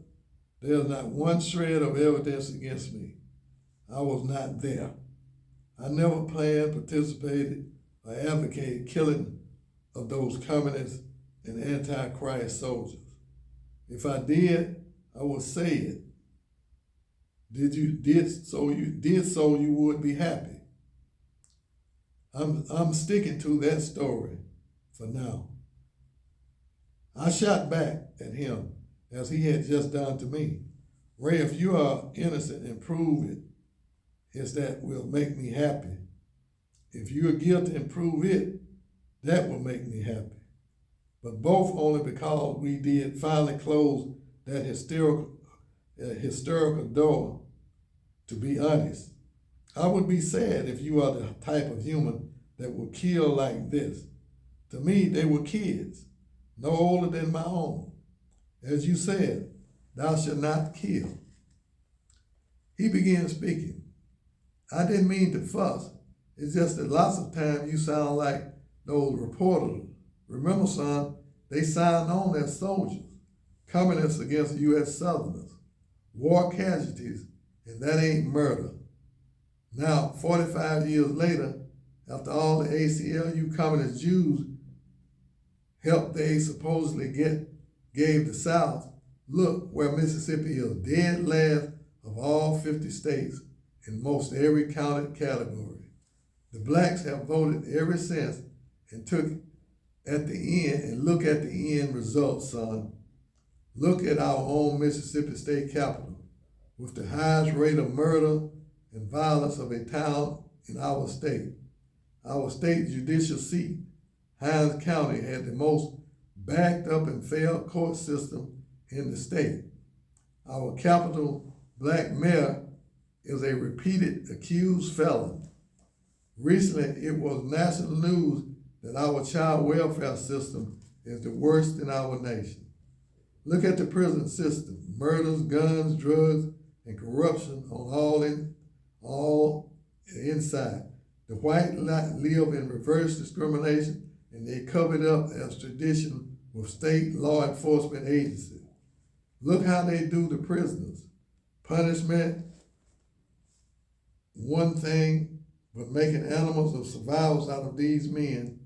There's not one shred of evidence against me. I was not there. I never planned, participated, or advocated killing of those communist and anti-Christ soldiers. If I did, I would say it. So you would be happy. I'm sticking to that story for now. I shot back at him as he had just done to me. Ray, if you are innocent and prove it, it's that will make me happy. If you are guilty and prove it, that will make me happy. But both only because we did finally close that hysterical door. To be honest, I would be sad if you are the type of human that would kill like this. To me, they were kids, no older than my own. As you said, thou shalt not kill. He began speaking. I didn't mean to fuss. It's just that lots of times you sound like those reporters. Remember, son, they signed on as soldiers, communists against U.S. Southerners, war casualties, and that ain't murder. Now, 45 years later, after all the ACLU communist Jews help they supposedly gave the South, look where Mississippi is dead last of all 50 states in most every counted category. The blacks have voted ever since and took at the end, and look at the end results, son. Look at our own Mississippi state capital with the highest rate of murder and violence of a town in our state. Our state judicial seat, Hinds County, had the most backed up and failed court system in the state. Our capital black mayor is a repeated accused felon. Recently, it was national news that our child welfare system is the worst in our nation. Look at the prison system, murders, guns, drugs, and corruption on all inside. The white live in reverse discrimination, and they cover it up as tradition with state law enforcement agencies. Look how they do the prisoners. Punishment, one thing, but making animals of survivors out of these men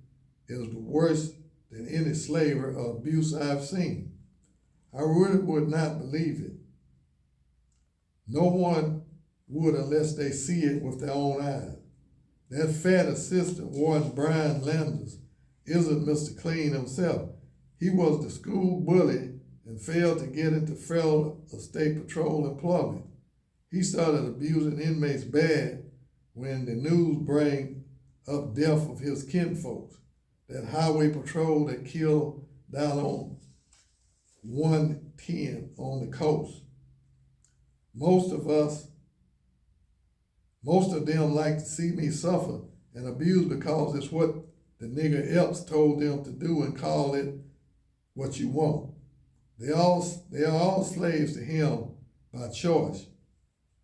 is the worst than any slavery or abuse I've seen. I really would not believe it. No one would unless they see it with their own eyes. That fat assistant, Warden Brian Landers, isn't Mr. Clean himself. He was the school bully and failed to get into federal or state patrol employment. He started abusing inmates bad when the news bring up death of his kinfolks. That highway patrol that killed down on 110 on the coast. Most of them like to see me suffer and abuse because it's what the nigger Epps told them to do and call it what you want. They are all slaves to him by choice.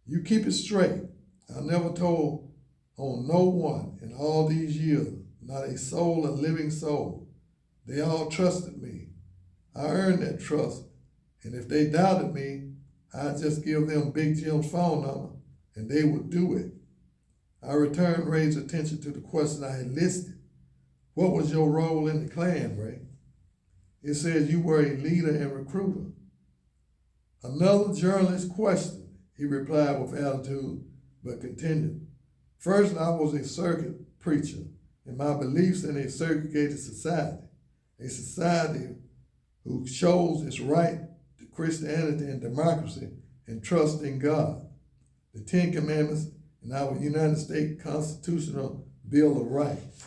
You keep it straight. I never told on no one in all these years, not a soul, a living soul. They all trusted me. I earned that trust, and if they doubted me, I'd just give them Big Jim's phone number, and they would do it. I returned Ray's attention to the question I had listed. What was your role in the Klan, Ray? It says you were a leader and recruiter. Another journalist questioned. He replied with attitude, but continued. First, I was a circuit preacher, and my beliefs in a segregated society, a society who shows its right to Christianity and democracy and trust in God, the Ten Commandments, and our United States Constitutional Bill of Rights.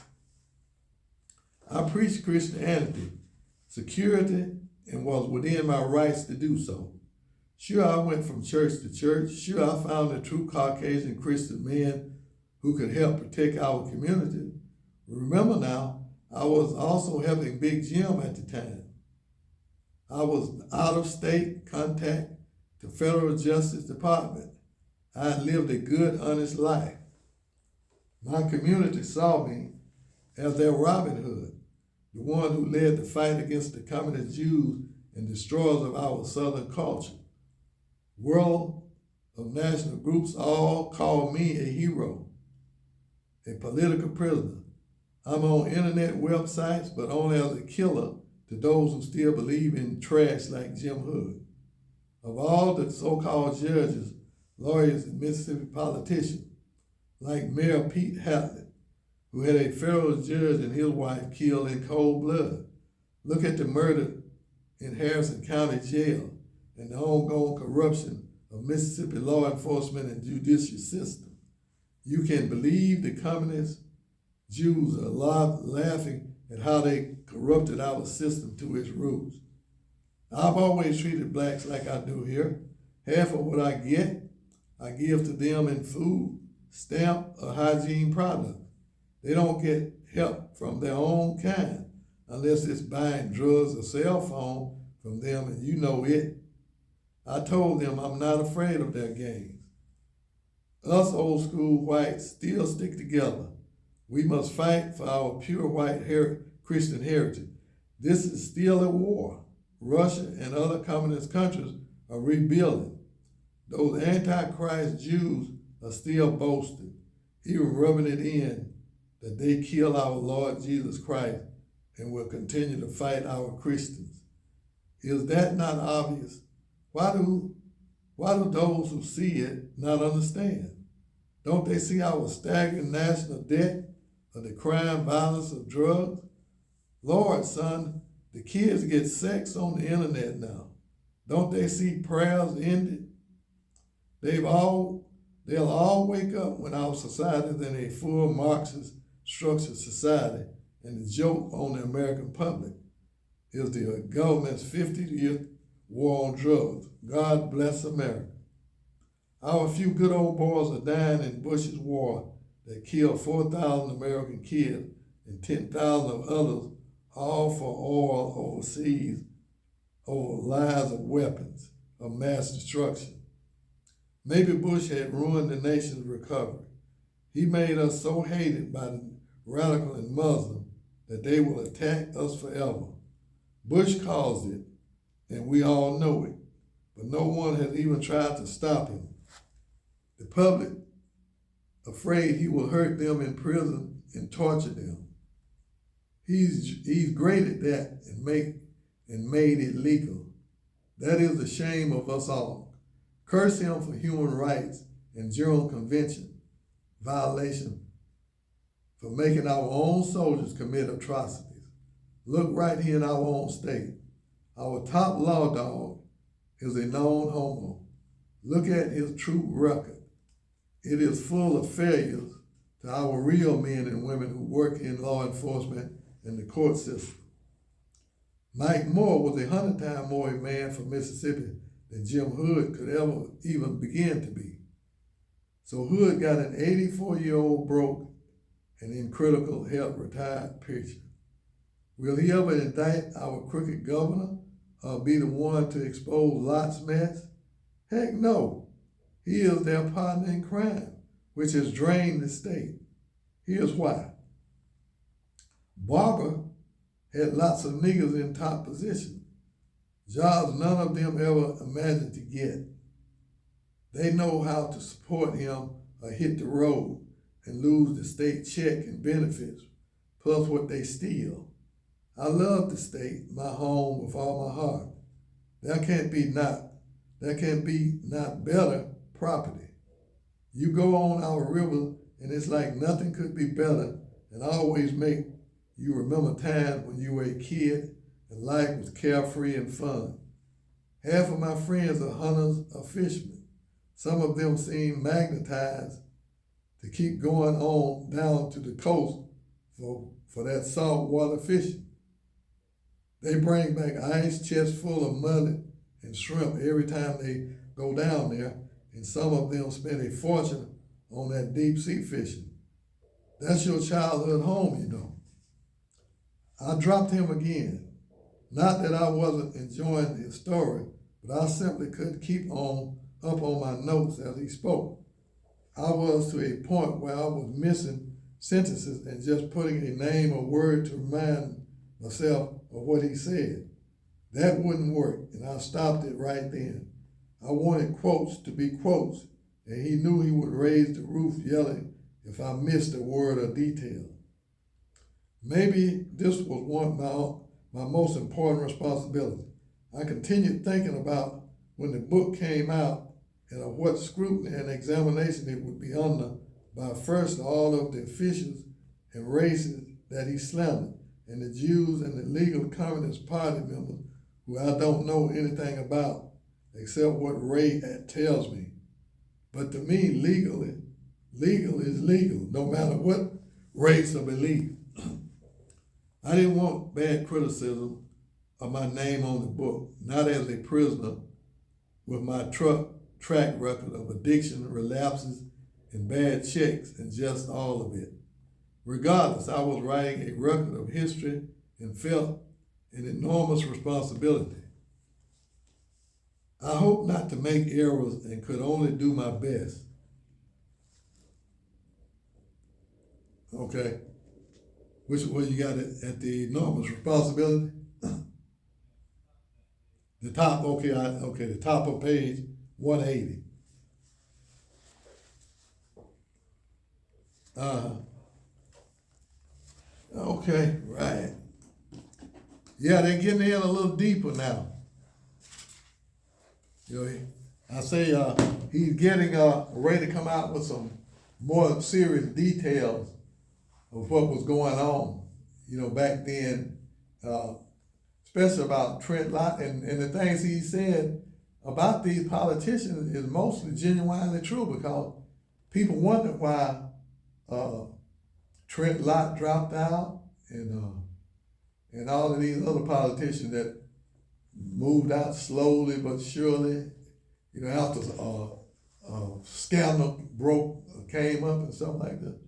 I preached Christianity, security, and was within my rights to do so. Sure, I went from church to church. Sure, I found a true Caucasian Christian man who could help protect our community. Remember now, I was also helping Big Jim at the time. I was out of state contact to Federal Justice Department. I had lived a good, honest life. My community saw me as their Robin Hood, the one who led the fight against the communist Jews and destroyers of our Southern culture. World of national groups all call me a hero, a political prisoner. I'm on internet websites, but only as a killer to those who still believe in trash like Jim Hood. Of all the so-called judges, lawyers, and Mississippi politicians, like Mayor Pete Hatlett, who had a federal judge and his wife killed in cold blood. Look at the murder in Harrison County Jail and the ongoing corruption of Mississippi law enforcement and judicial system. You can believe the communist Jews are laughing at how they corrupted our system to its roots. I've always treated blacks like I do here. Half of what I get, I give to them in food, stamp, or hygiene products. They don't get help from their own kind unless it's buying drugs or cell phone from them, and you know it. I told them I'm not afraid of their games. Us old school whites still stick together. We must fight for our pure white Christian heritage. This is still a war. Russia and other communist countries are rebuilding. Those antichrist Jews are still boasting, even rubbing it in that they kill our Lord Jesus Christ and will continue to fight our Christians. Is that not obvious? Why do those who see it not understand? Don't they see our staggering national debt of the crime, violence of drugs? Lord, son, the kids get sex on the internet now. Don't they see prayers ended? They'll all wake up when our society is in a full Marxist structured society, and the joke on the American public is the government's 50th war on drugs. God bless America. Our few good old boys are dying in Bush's war that killed 4,000 American kids and 10,000 of others, all for oil overseas, over lies of weapons of mass destruction. Maybe Bush had ruined the nation's recovery. He made us so hated by the radical and Muslim that they will attack us forever. Bush caused it, and we all know it, but no one has even tried to stop him. The public, afraid he will hurt them in prison and torture them. He's great at that and made it legal. That is the shame of us all. Curse him for human rights and general convention violation, for making our own soldiers commit atrocities. Look right here in our own state. Our top law dog is a known homo. Look at his true record. It is full of failures to our real men and women who work in law enforcement and the court system. Mike Moore was 100 times more a man from Mississippi than Jim Hood could ever even begin to be. So Hood got an 84-year-old broke and in critical health retired picture. Will he ever indict our crooked governor or be the one to expose Lot's mess? Heck no. He is their partner in crime, which has drained the state. Here's why. Barber had lots of niggas in top positions, jobs none of them ever imagined to get. They know how to support him or hit the road and lose the state check and benefits, plus what they steal. I love the state, my home, with all my heart. That can't be not better property. You go on our river and it's like nothing could be better, and always make you remember times when you were a kid and life was carefree and fun. Half of my friends are hunters or fishermen. Some of them seem magnetized to keep going on down to the coast for that saltwater fishing. They bring back ice chests full of mullet and shrimp every time they go down there, and some of them spend a fortune on that deep sea fishing. That's your childhood home, you know. I dropped him again. Not that I wasn't enjoying his story, but I simply couldn't keep up on my notes as he spoke. I was to a point where I was missing sentences and just putting a name or word to remind myself of what he said. That wouldn't work, and I stopped it right then. I wanted quotes to be quotes, and he knew he would raise the roof yelling if I missed a word or detail. Maybe this was one of my most important responsibilities. I continued thinking about when the book came out and of what scrutiny and examination it would be under by first all of the officials and races that he slandered, and the Jews and the legal Communist Party members who I don't know anything about except what Ray tells me. But to me, legal is legal, no matter what race or belief. I didn't want bad criticism of my name on the book, not as a prisoner with my track record of addiction, relapses, and bad checks, and just all of it. Regardless, I was writing a record of history and felt an enormous responsibility. I hope not to make errors and could only do my best. Okay. Which one you got it at the enormous responsibility? The top, the top of page 180. Okay, right. Yeah, they're getting in a little deeper now. You know, I say he's getting ready to come out with some more serious details of what was going on, you know, back then, especially about Trent Lott, and the things he said about these politicians is mostly genuinely true, because people wonder why Trent Lott dropped out, and all of these other politicians that moved out slowly but surely, you know, after scandal came up and stuff like that.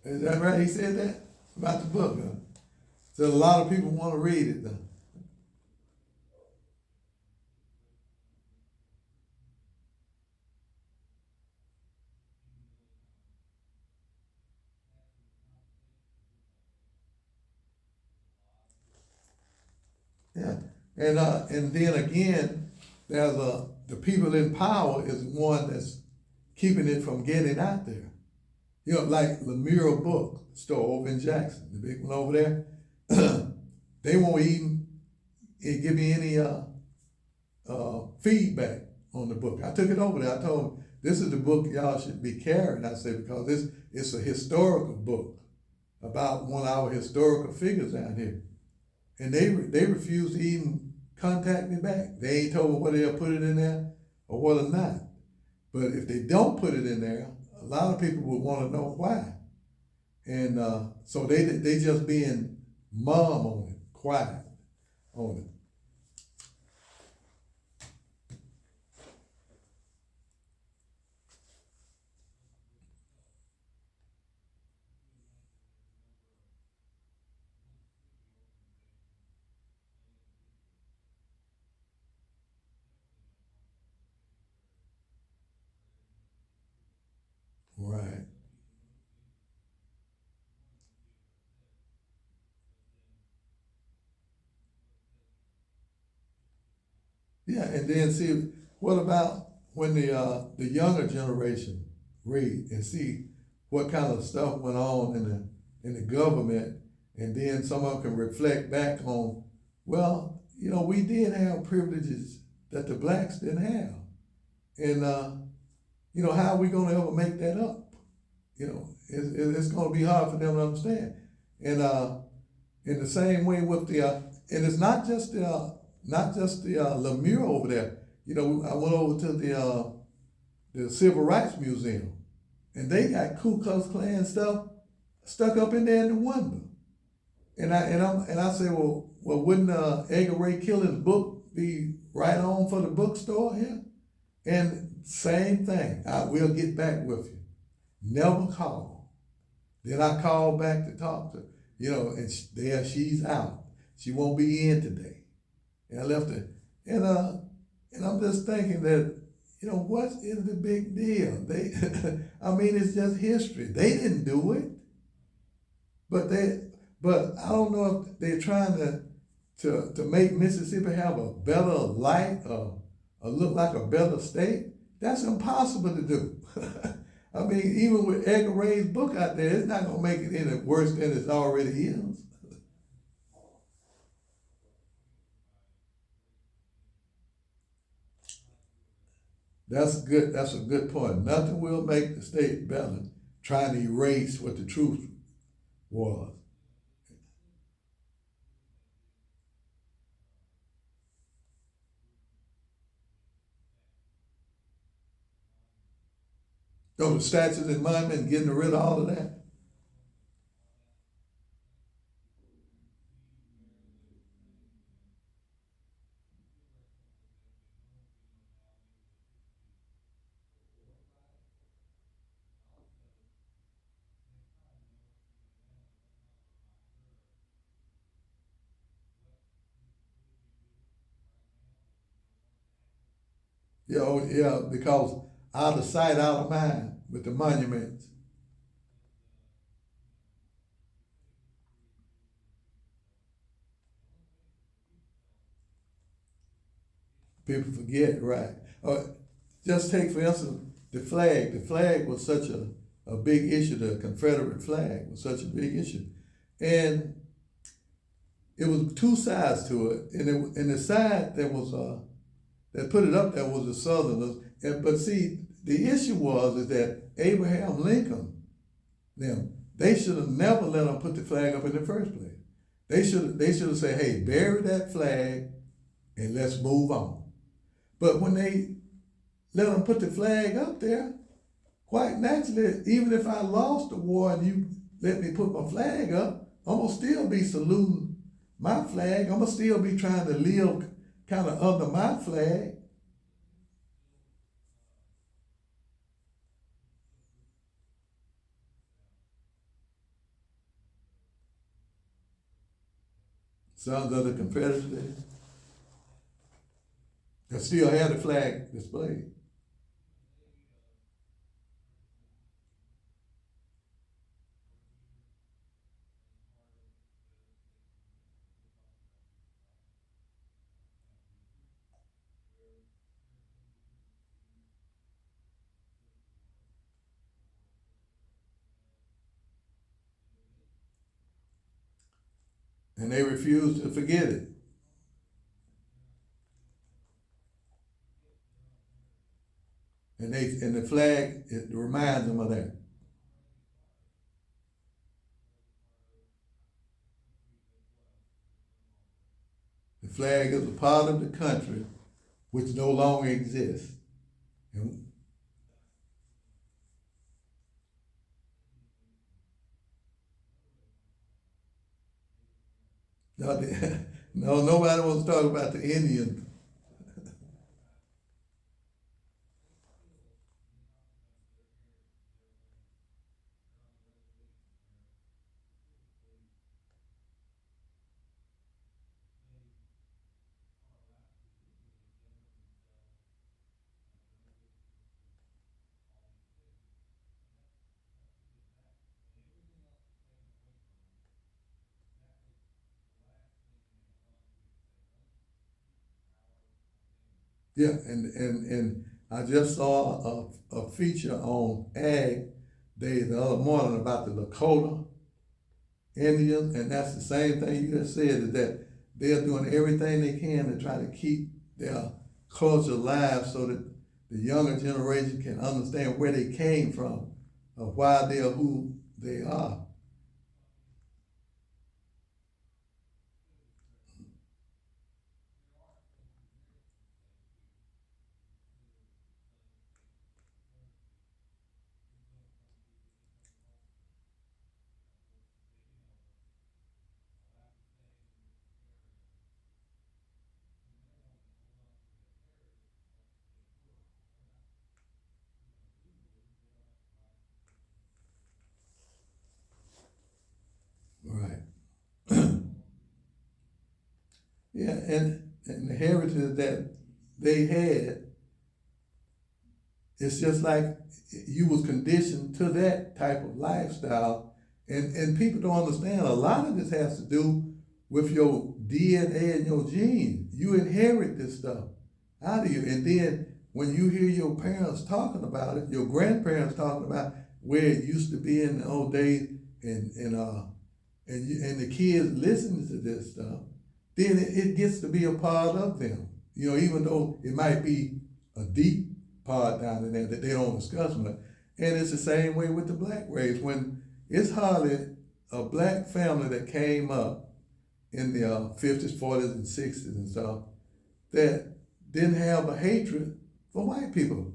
Is that right? He said that about the book, huh? So a lot of people want to read it, though. Yeah, and then again, there's the people in power is one that's keeping it from getting out there. You know, like Lemire Book Store over in Jackson, the big one over there. They won't even give me any feedback on the book. I took it over there. I told them this is the book y'all should be carrying. I said because it's a historical book about one of our historical figures down here, and they refuse to even contact me back. They ain't told me whether they'll put it in there or whether not. But if they don't put it in there, a lot of people would want to know why. And so they just being mum on it, quiet on it. Right. Yeah, and then see what about when the younger generation read and see what kind of stuff went on in the government, and then some of them can reflect back on, well, you know, we did have privileges that the blacks didn't have, and you know, how are we gonna ever make that up? You know, it's gonna be hard for them to understand, and in the same way with and it's not just the Lemure over there. You know, I went over to the Civil Rights Museum, and they got Ku Klux Klan stuff stuck up in there in the window. And I say, well, wouldn't Edgar Ray Killen's book be right on for the bookstore here? And same thing. I will get back with you. Never call. Then I called back to talk to her, you know, and there she's out. She won't be in today. And I left her. And I'm just thinking that, you know, what is the big deal? I mean, it's just history. They didn't do it, but I don't know if they're trying to make Mississippi have a better light or look like a better state. That's impossible to do. I mean, even with Edgar Ray's book out there, it's not gonna make it any worse than it already is. That's good. That's a good point. Nothing will make the state better trying to erase what the truth was. So the statutes and monument, getting rid of all of that. Yeah, oh, yeah, because out of sight, out of mind with the monuments. People forget, right? Uh, just take for instance the flag. The flag was such a big issue. The Confederate flag was such a big issue, and it was two sides to it. And the side that put it up there was the Southerners. But see, the issue was is that Abraham Lincoln, they should have never let them put the flag up in the first place. They should have said, hey, bury that flag and let's move on. But when they let them put the flag up there, quite naturally, even if I lost the war and you let me put my flag up, I'm gonna still be saluting my flag. I'm gonna still be trying to live kind of under my flag. Sons of the Confederacy that still had the flag displayed. and they refuse to forget it. And the flag, it reminds them of that. The flag is a part of the country which no longer exists. And no, no, nobody wants to talk about the Indians. Yeah, and I just saw a feature on Ag Day the other morning about the Lakota Indians, and that's the same thing you just said, is that they're doing everything they can to try to keep their culture alive so that the younger generation can understand where they came from, or why they are who they are. Right. Yeah, and the heritage that they had, it's just like you was conditioned to that type of lifestyle. And people don't understand, a lot of this has to do with your DNA and your genes. You inherit this stuff out of you. And then when you hear your parents talking about it, your grandparents talking about where it used to be in the old days, and the kids listening to this stuff, then it gets to be a part of them. You know, even though it might be a deep part down in there that they don't discuss much. And it's the same way with the black race. When it's hardly a black family that came up in the 50s, 40s, and 60s and stuff that didn't have a hatred for white people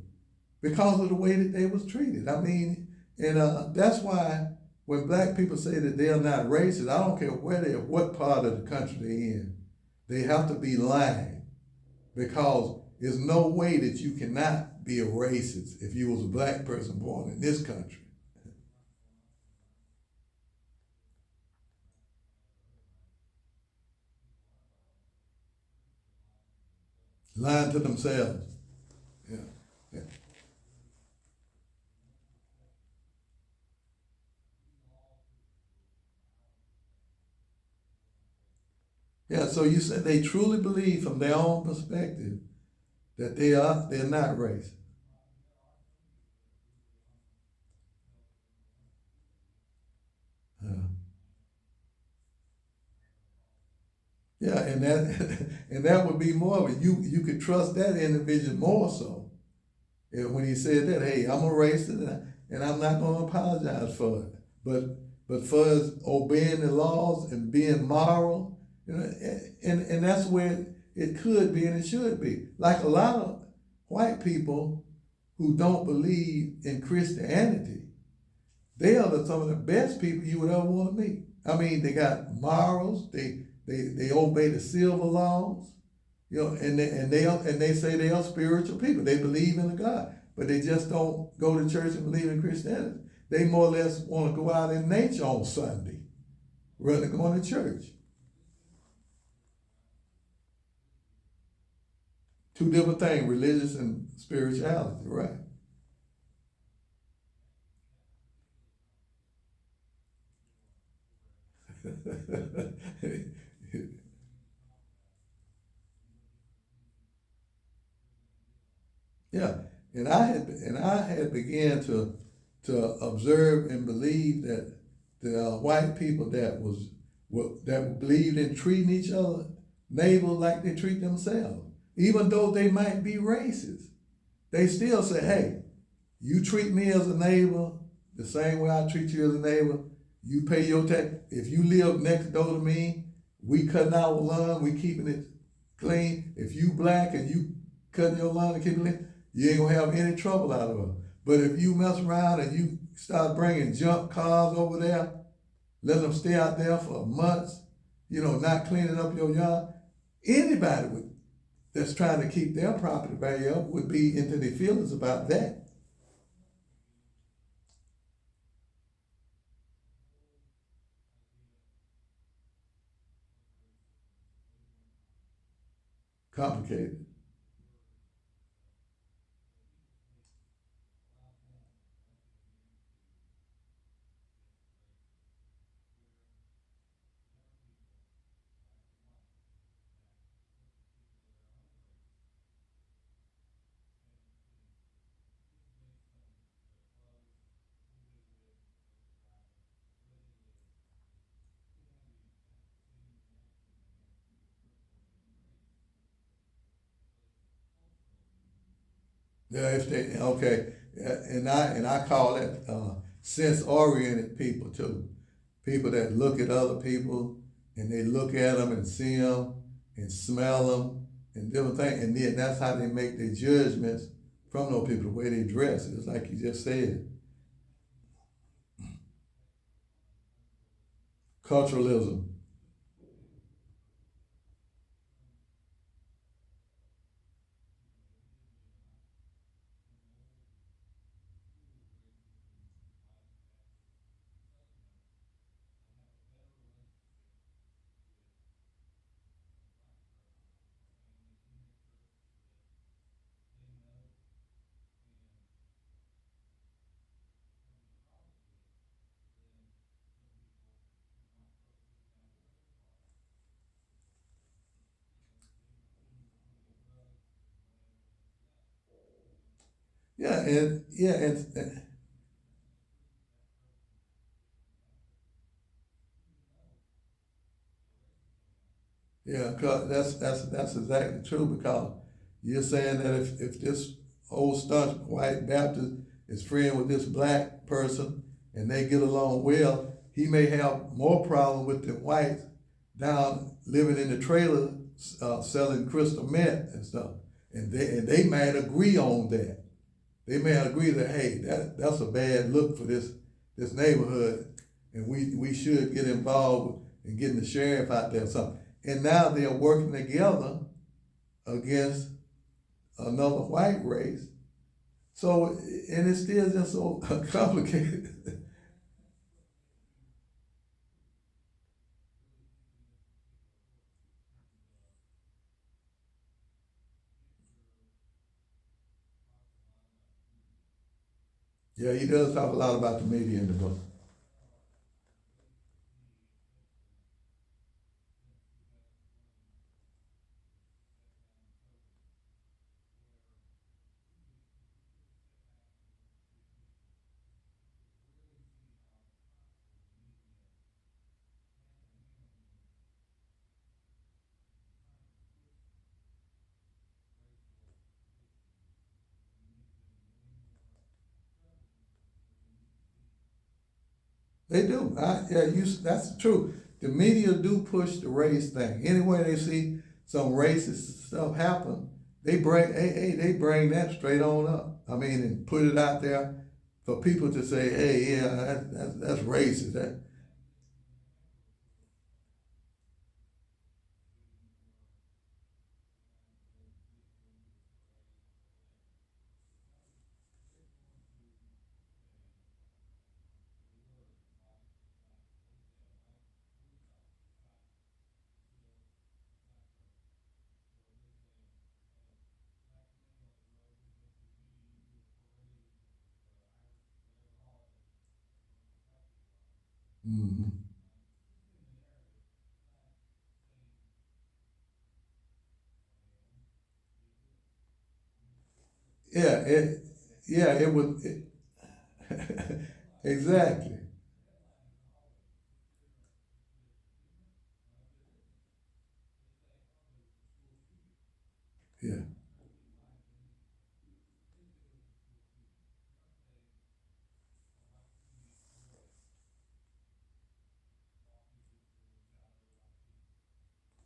because of the way that they was treated. I mean, and that's why when black people say that they're not racist, I don't care where they are, what part of the country they're in, they have to be lying, because there's no way that you cannot be a racist if you was a black person born in this country. Lying to themselves. Yeah. Yeah. Yeah, so you said they truly believe from their own perspective that they're not racist. Yeah. Yeah, and that and that would be more of it. You could trust that individual more so. And when he said that, hey, I'm a racist, and I'm not going to apologize for it. But for us obeying the laws and being moral, you know, and that's where it could be and it should be. Like a lot of white people who don't believe in Christianity, they are some of the best people you would ever want to meet. I mean, they got morals. They obey the civil laws. You know, and they say they are spiritual people. They believe in a God, but they just don't go to church and believe in Christianity. They more or less want to go out in nature on Sunday rather than going to church. Two different things, religious and spirituality, right? Yeah, and I had began to observe and believe that the white people that was that believed in treating each other, neighbors like they treat themselves. Even though they might be racist, they still say, hey, you treat me as a neighbor the same way I treat you as a neighbor. You pay your tax. If you live next door to me, we cutting our lawn, we keeping it clean. If you black and you cutting your lawn and keeping it clean, you ain't gonna have any trouble out of it. But if you mess around and you start bringing junk cars over there, letting them stay out there for months, not cleaning up your yard, anybody that's trying to keep their property value up would be into their feelings about that. Complicated. Yeah, if they okay, and I call that sense oriented people too. People that look at other people and they look at them and see them and smell them and different things, and then that's how they make their judgments from those people. The way they dress, it's like you just said, culturalism. Yeah, and yeah, cause that's exactly true because you're saying that if this old staunch white Baptist is friend with this black person and they get along well, he may have more problem with the whites down living in the trailer selling crystal meth and stuff, and they might agree on that. They may agree that hey, that's a bad look for this neighborhood, and we should get involved in getting the sheriff out there or something. And now they're working together against another white race. So and it's still just so complicated. Yeah, he does talk a lot about the media in the book. They do. That's the truth. The media do push the race thing. Anywhere they see some racist stuff happen, they bring that straight on up. I mean, and put it out there for people to say, hey, yeah, that's racist. Mm-hmm. Yeah, it was exactly.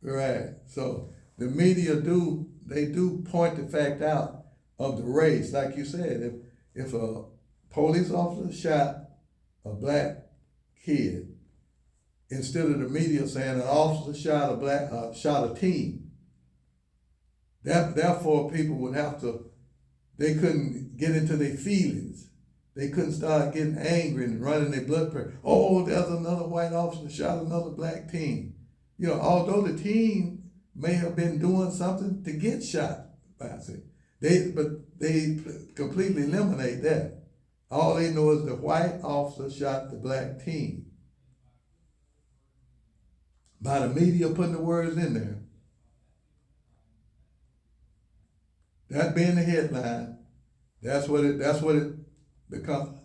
Right. So the media they do point the fact out of the race, like you said. If a police officer shot a black kid, instead of the media saying an officer shot shot a teen, therefore people would have to, they couldn't get into their feelings. They couldn't start getting angry and running their blood pressure. Oh, there's another white officer shot another black teen. You know, although the teen may have been doing something to get shot by it, but they completely eliminate that. All they know is the white officer shot the black teen. By the media putting the words in there, that being the headline, that's what it becomes.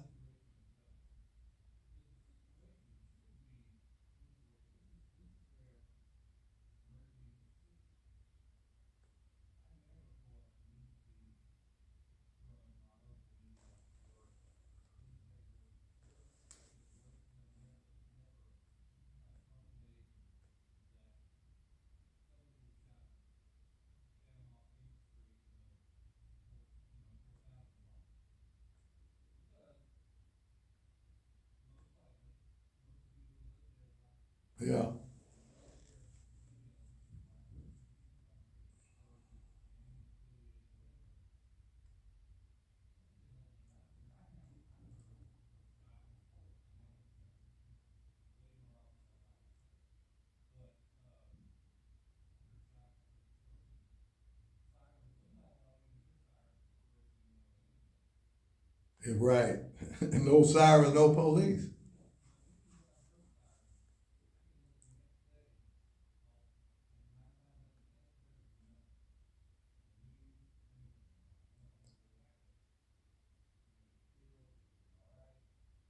Yeah, right. No sirens, no police.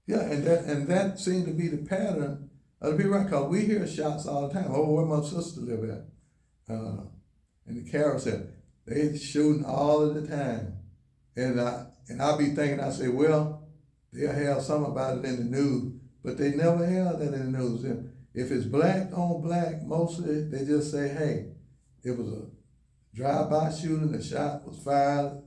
Yeah, and that seemed to be the pattern of the people right. Cause we hear shots all the time. Oh, where my sister live at? In the carousel, they shooting all of the time, and I be thinking, I say, well, they'll have something about it in the news, but they never have that in the news. And if it's black on black, mostly they just say, hey, it was a drive-by shooting, a shot was fired,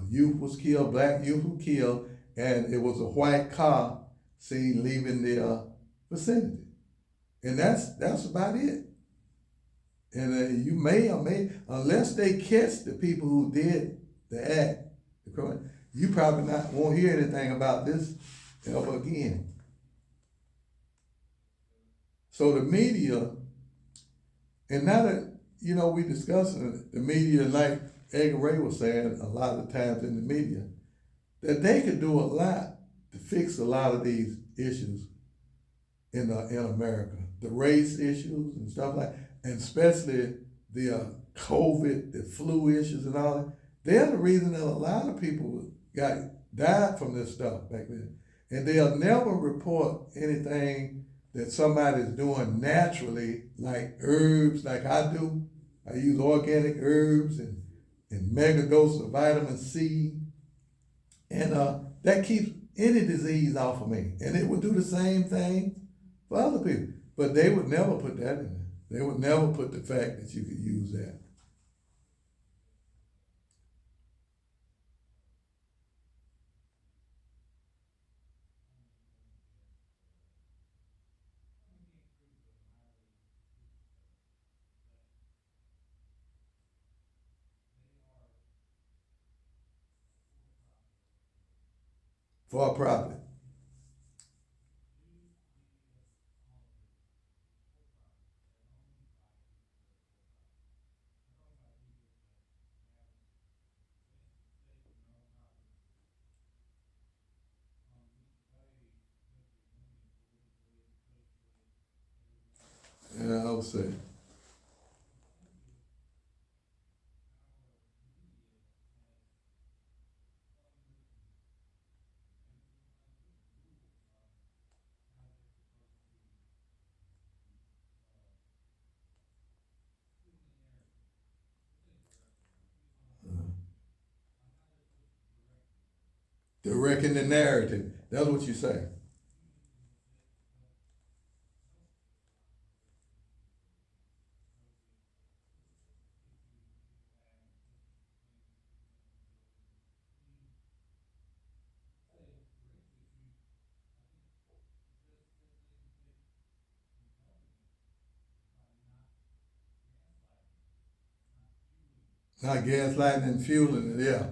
youth was killed, black youth was killed, and it was a white car seen leaving the vicinity, and that's about it. And you may or may, unless they catch the people who did the act, the crime, you probably not won't hear anything about this ever again. So the media, and now that we discussing the media, like Edgar Ray was saying, a lot of times in the media, that they could do a lot to fix a lot of these issues in America, the race issues and stuff like, and especially the COVID, the flu issues and all that. They're the reason that a lot of people died from this stuff back then, and they'll never report anything that somebody's doing naturally, like herbs, like I do. I use organic herbs and mega dose of vitamin C, and that keeps any disease off of me. And it would do the same thing for other people. But they would never put that in there. They would never put the fact that you could use that. For profit. Yeah, I would say. Directing the narrative. That's what you say. Not gaslighting and fueling it, yeah.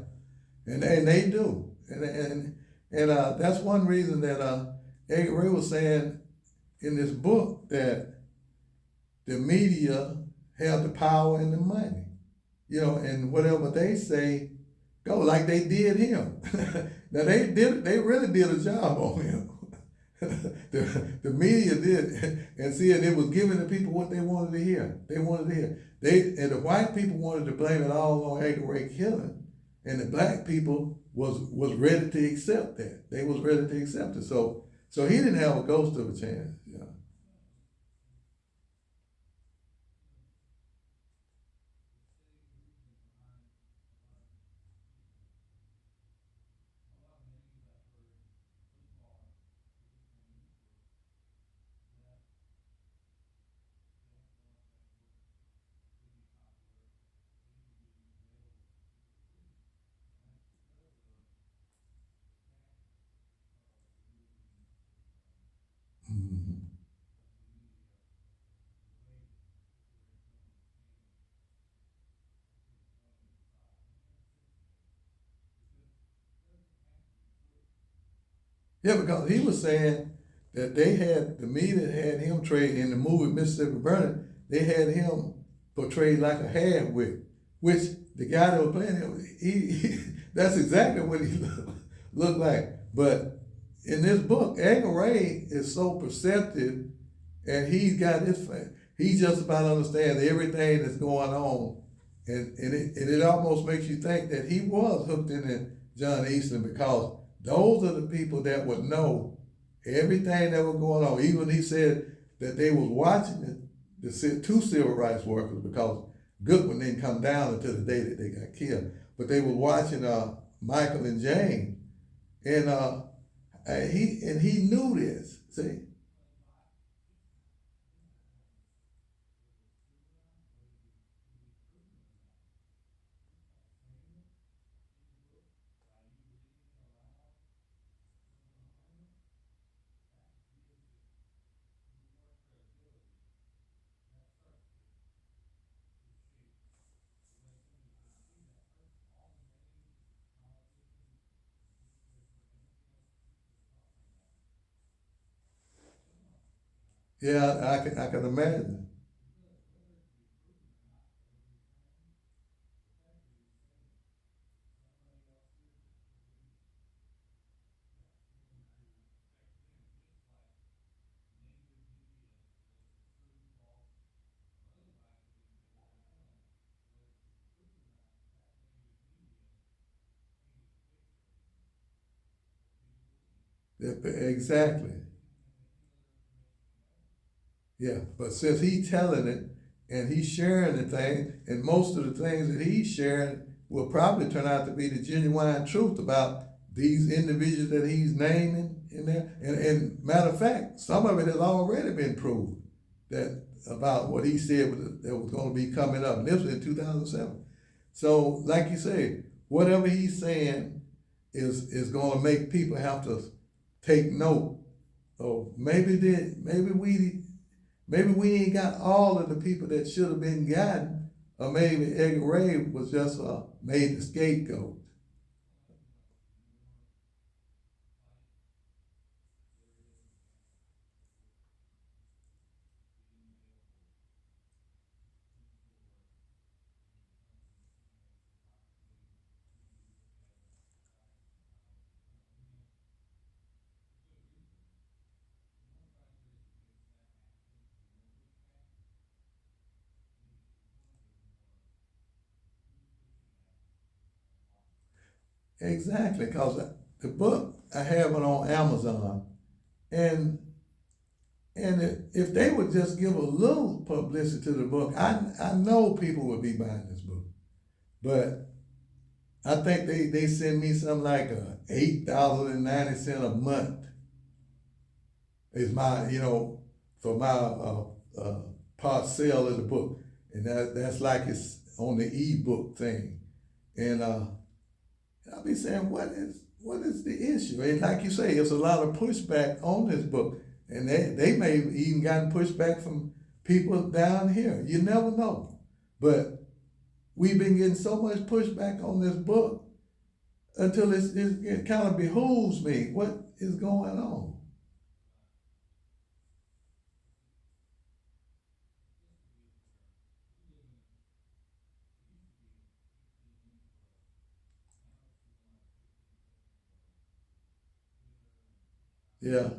And they do. And that's one reason that Edgar Ray was saying in this book that the media have the power and the money. And whatever they say, go like they did him. Now they really did a job on him. the media did, and see, and it was giving the people what they wanted to hear. They wanted to hear. And the white people wanted to blame it all on Edgar Ray Killen, and the black people was ready to accept that. They was ready to accept it. So he didn't have a ghost of a chance. Mhm. Yeah, because he was saying that the media had him trade in the movie Mississippi Burning. They had him portrayed like a half-wit, which the guy that was playing him, he that's exactly what he looked like. But in this book, Edgar Ray is so perceptive, and he just about understands everything that's going on, and it almost makes you think that he was hooked into John Easton, because those are the people that would know everything that was going on. Even he said that they was watching the two civil rights workers, because Goodwin didn't come down until the day that they got killed. But they was watching Michael and Jane, and he knew this. See, yeah, I can imagine. Yeah, exactly. Yeah, but since he's telling it and he's sharing the thing, and most of the things that he's sharing will probably turn out to be the genuine truth about these individuals that he's naming in there. And matter of fact, some of it has already been proved that about what he said that was going to be coming up. And this was in 2007. So, like you said, whatever he's saying is going to make people have to take note of maybe we ain't got all of the people that should have been gotten, or maybe Edgar Ray was just made the scapegoat. Exactly, because the book, I have it on Amazon, and if they would just give a little publicity to the book, I know people would be buying this book. But I think they send me something like $8.90 a month is my, for my part sale of the book. And that's like it's on the ebook thing. And I'll be saying, what is the issue? And like you say, there's a lot of pushback on this book. And they may have even gotten pushback from people down here. You never know. But we've been getting so much pushback on this book until it kind of behooves me. What is going on? Yeah,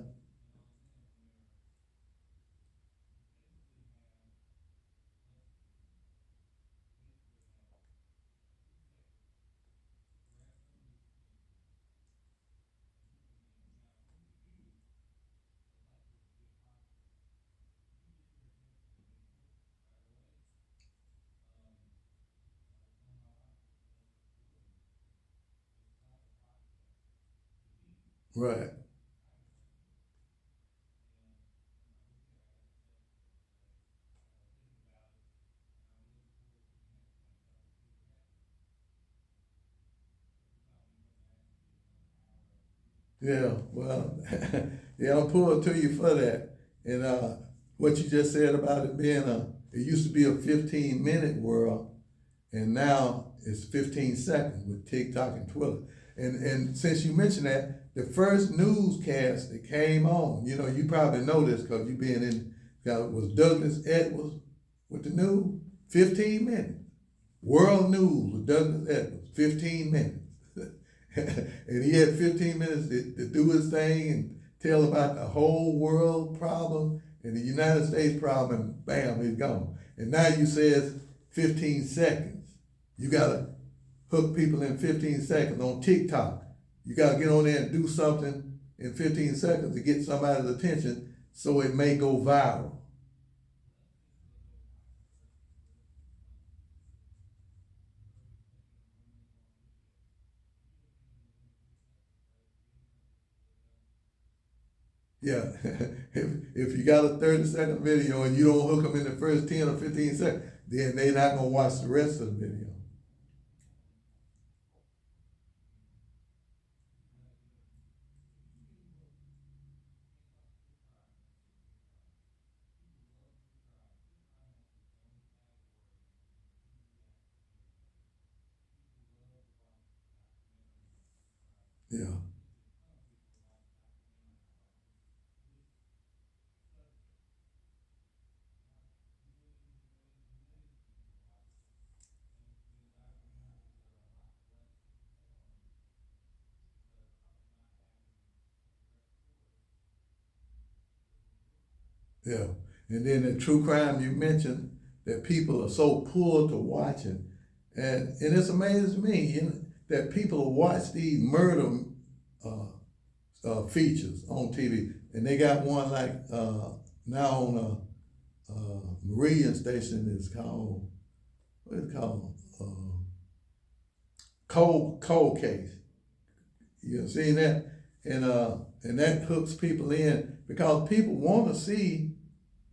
right. Yeah, well, yeah, I'm pulling to you for that. And what you just said about it being it used to be a 15-minute world, and now it's 15 seconds with TikTok and Twitter. And since you mentioned that, the first newscast that came on, you probably know this because you been in, was Douglas Edwards with the news, 15 minutes. World News with Douglas Edwards, 15 minutes. And he had 15 minutes to do his thing and tell about the whole world problem and the United States problem, and bam, he's gone. And now you says 15 seconds. You gotta hook people in 15 seconds on TikTok. You gotta get on there and do something in 15 seconds to get somebody's attention so it may go viral. Yeah, if you got a 30-second video and you don't hook them in the first 10 or 15 seconds, then they're not gonna watch the rest of the video. Yeah, yeah. And then the true crime you mentioned that people are so pulled to watching, and it's amazing to me, that people watch these murder uh, features on TV, and they got one like now on a Meridian station. It's called, what is it called? Cold Case. You seen that? And that hooks people in because people want to see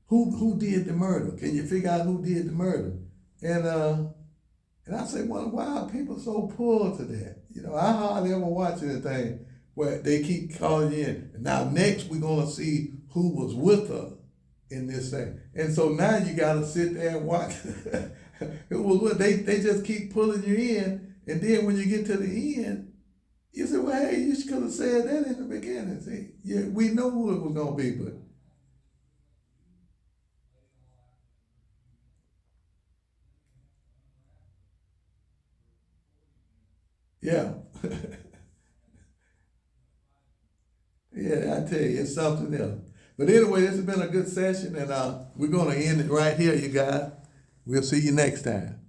who did the murder. Can you figure out who did the murder? And I say, well, why are people so pulled to that? I hardly ever watch anything where they keep calling you in. Now next we're gonna see who was with her in this thing. And so now you gotta sit there and watch. It was what they just keep pulling you in, and then when you get to the end, you say, well, hey, you could have said that in the beginning. See, yeah, we know who it was gonna be, but yeah. Yeah, I tell you, it's something else. But anyway, this has been a good session, and we're gonna end it right here, you guys. We'll see you next time.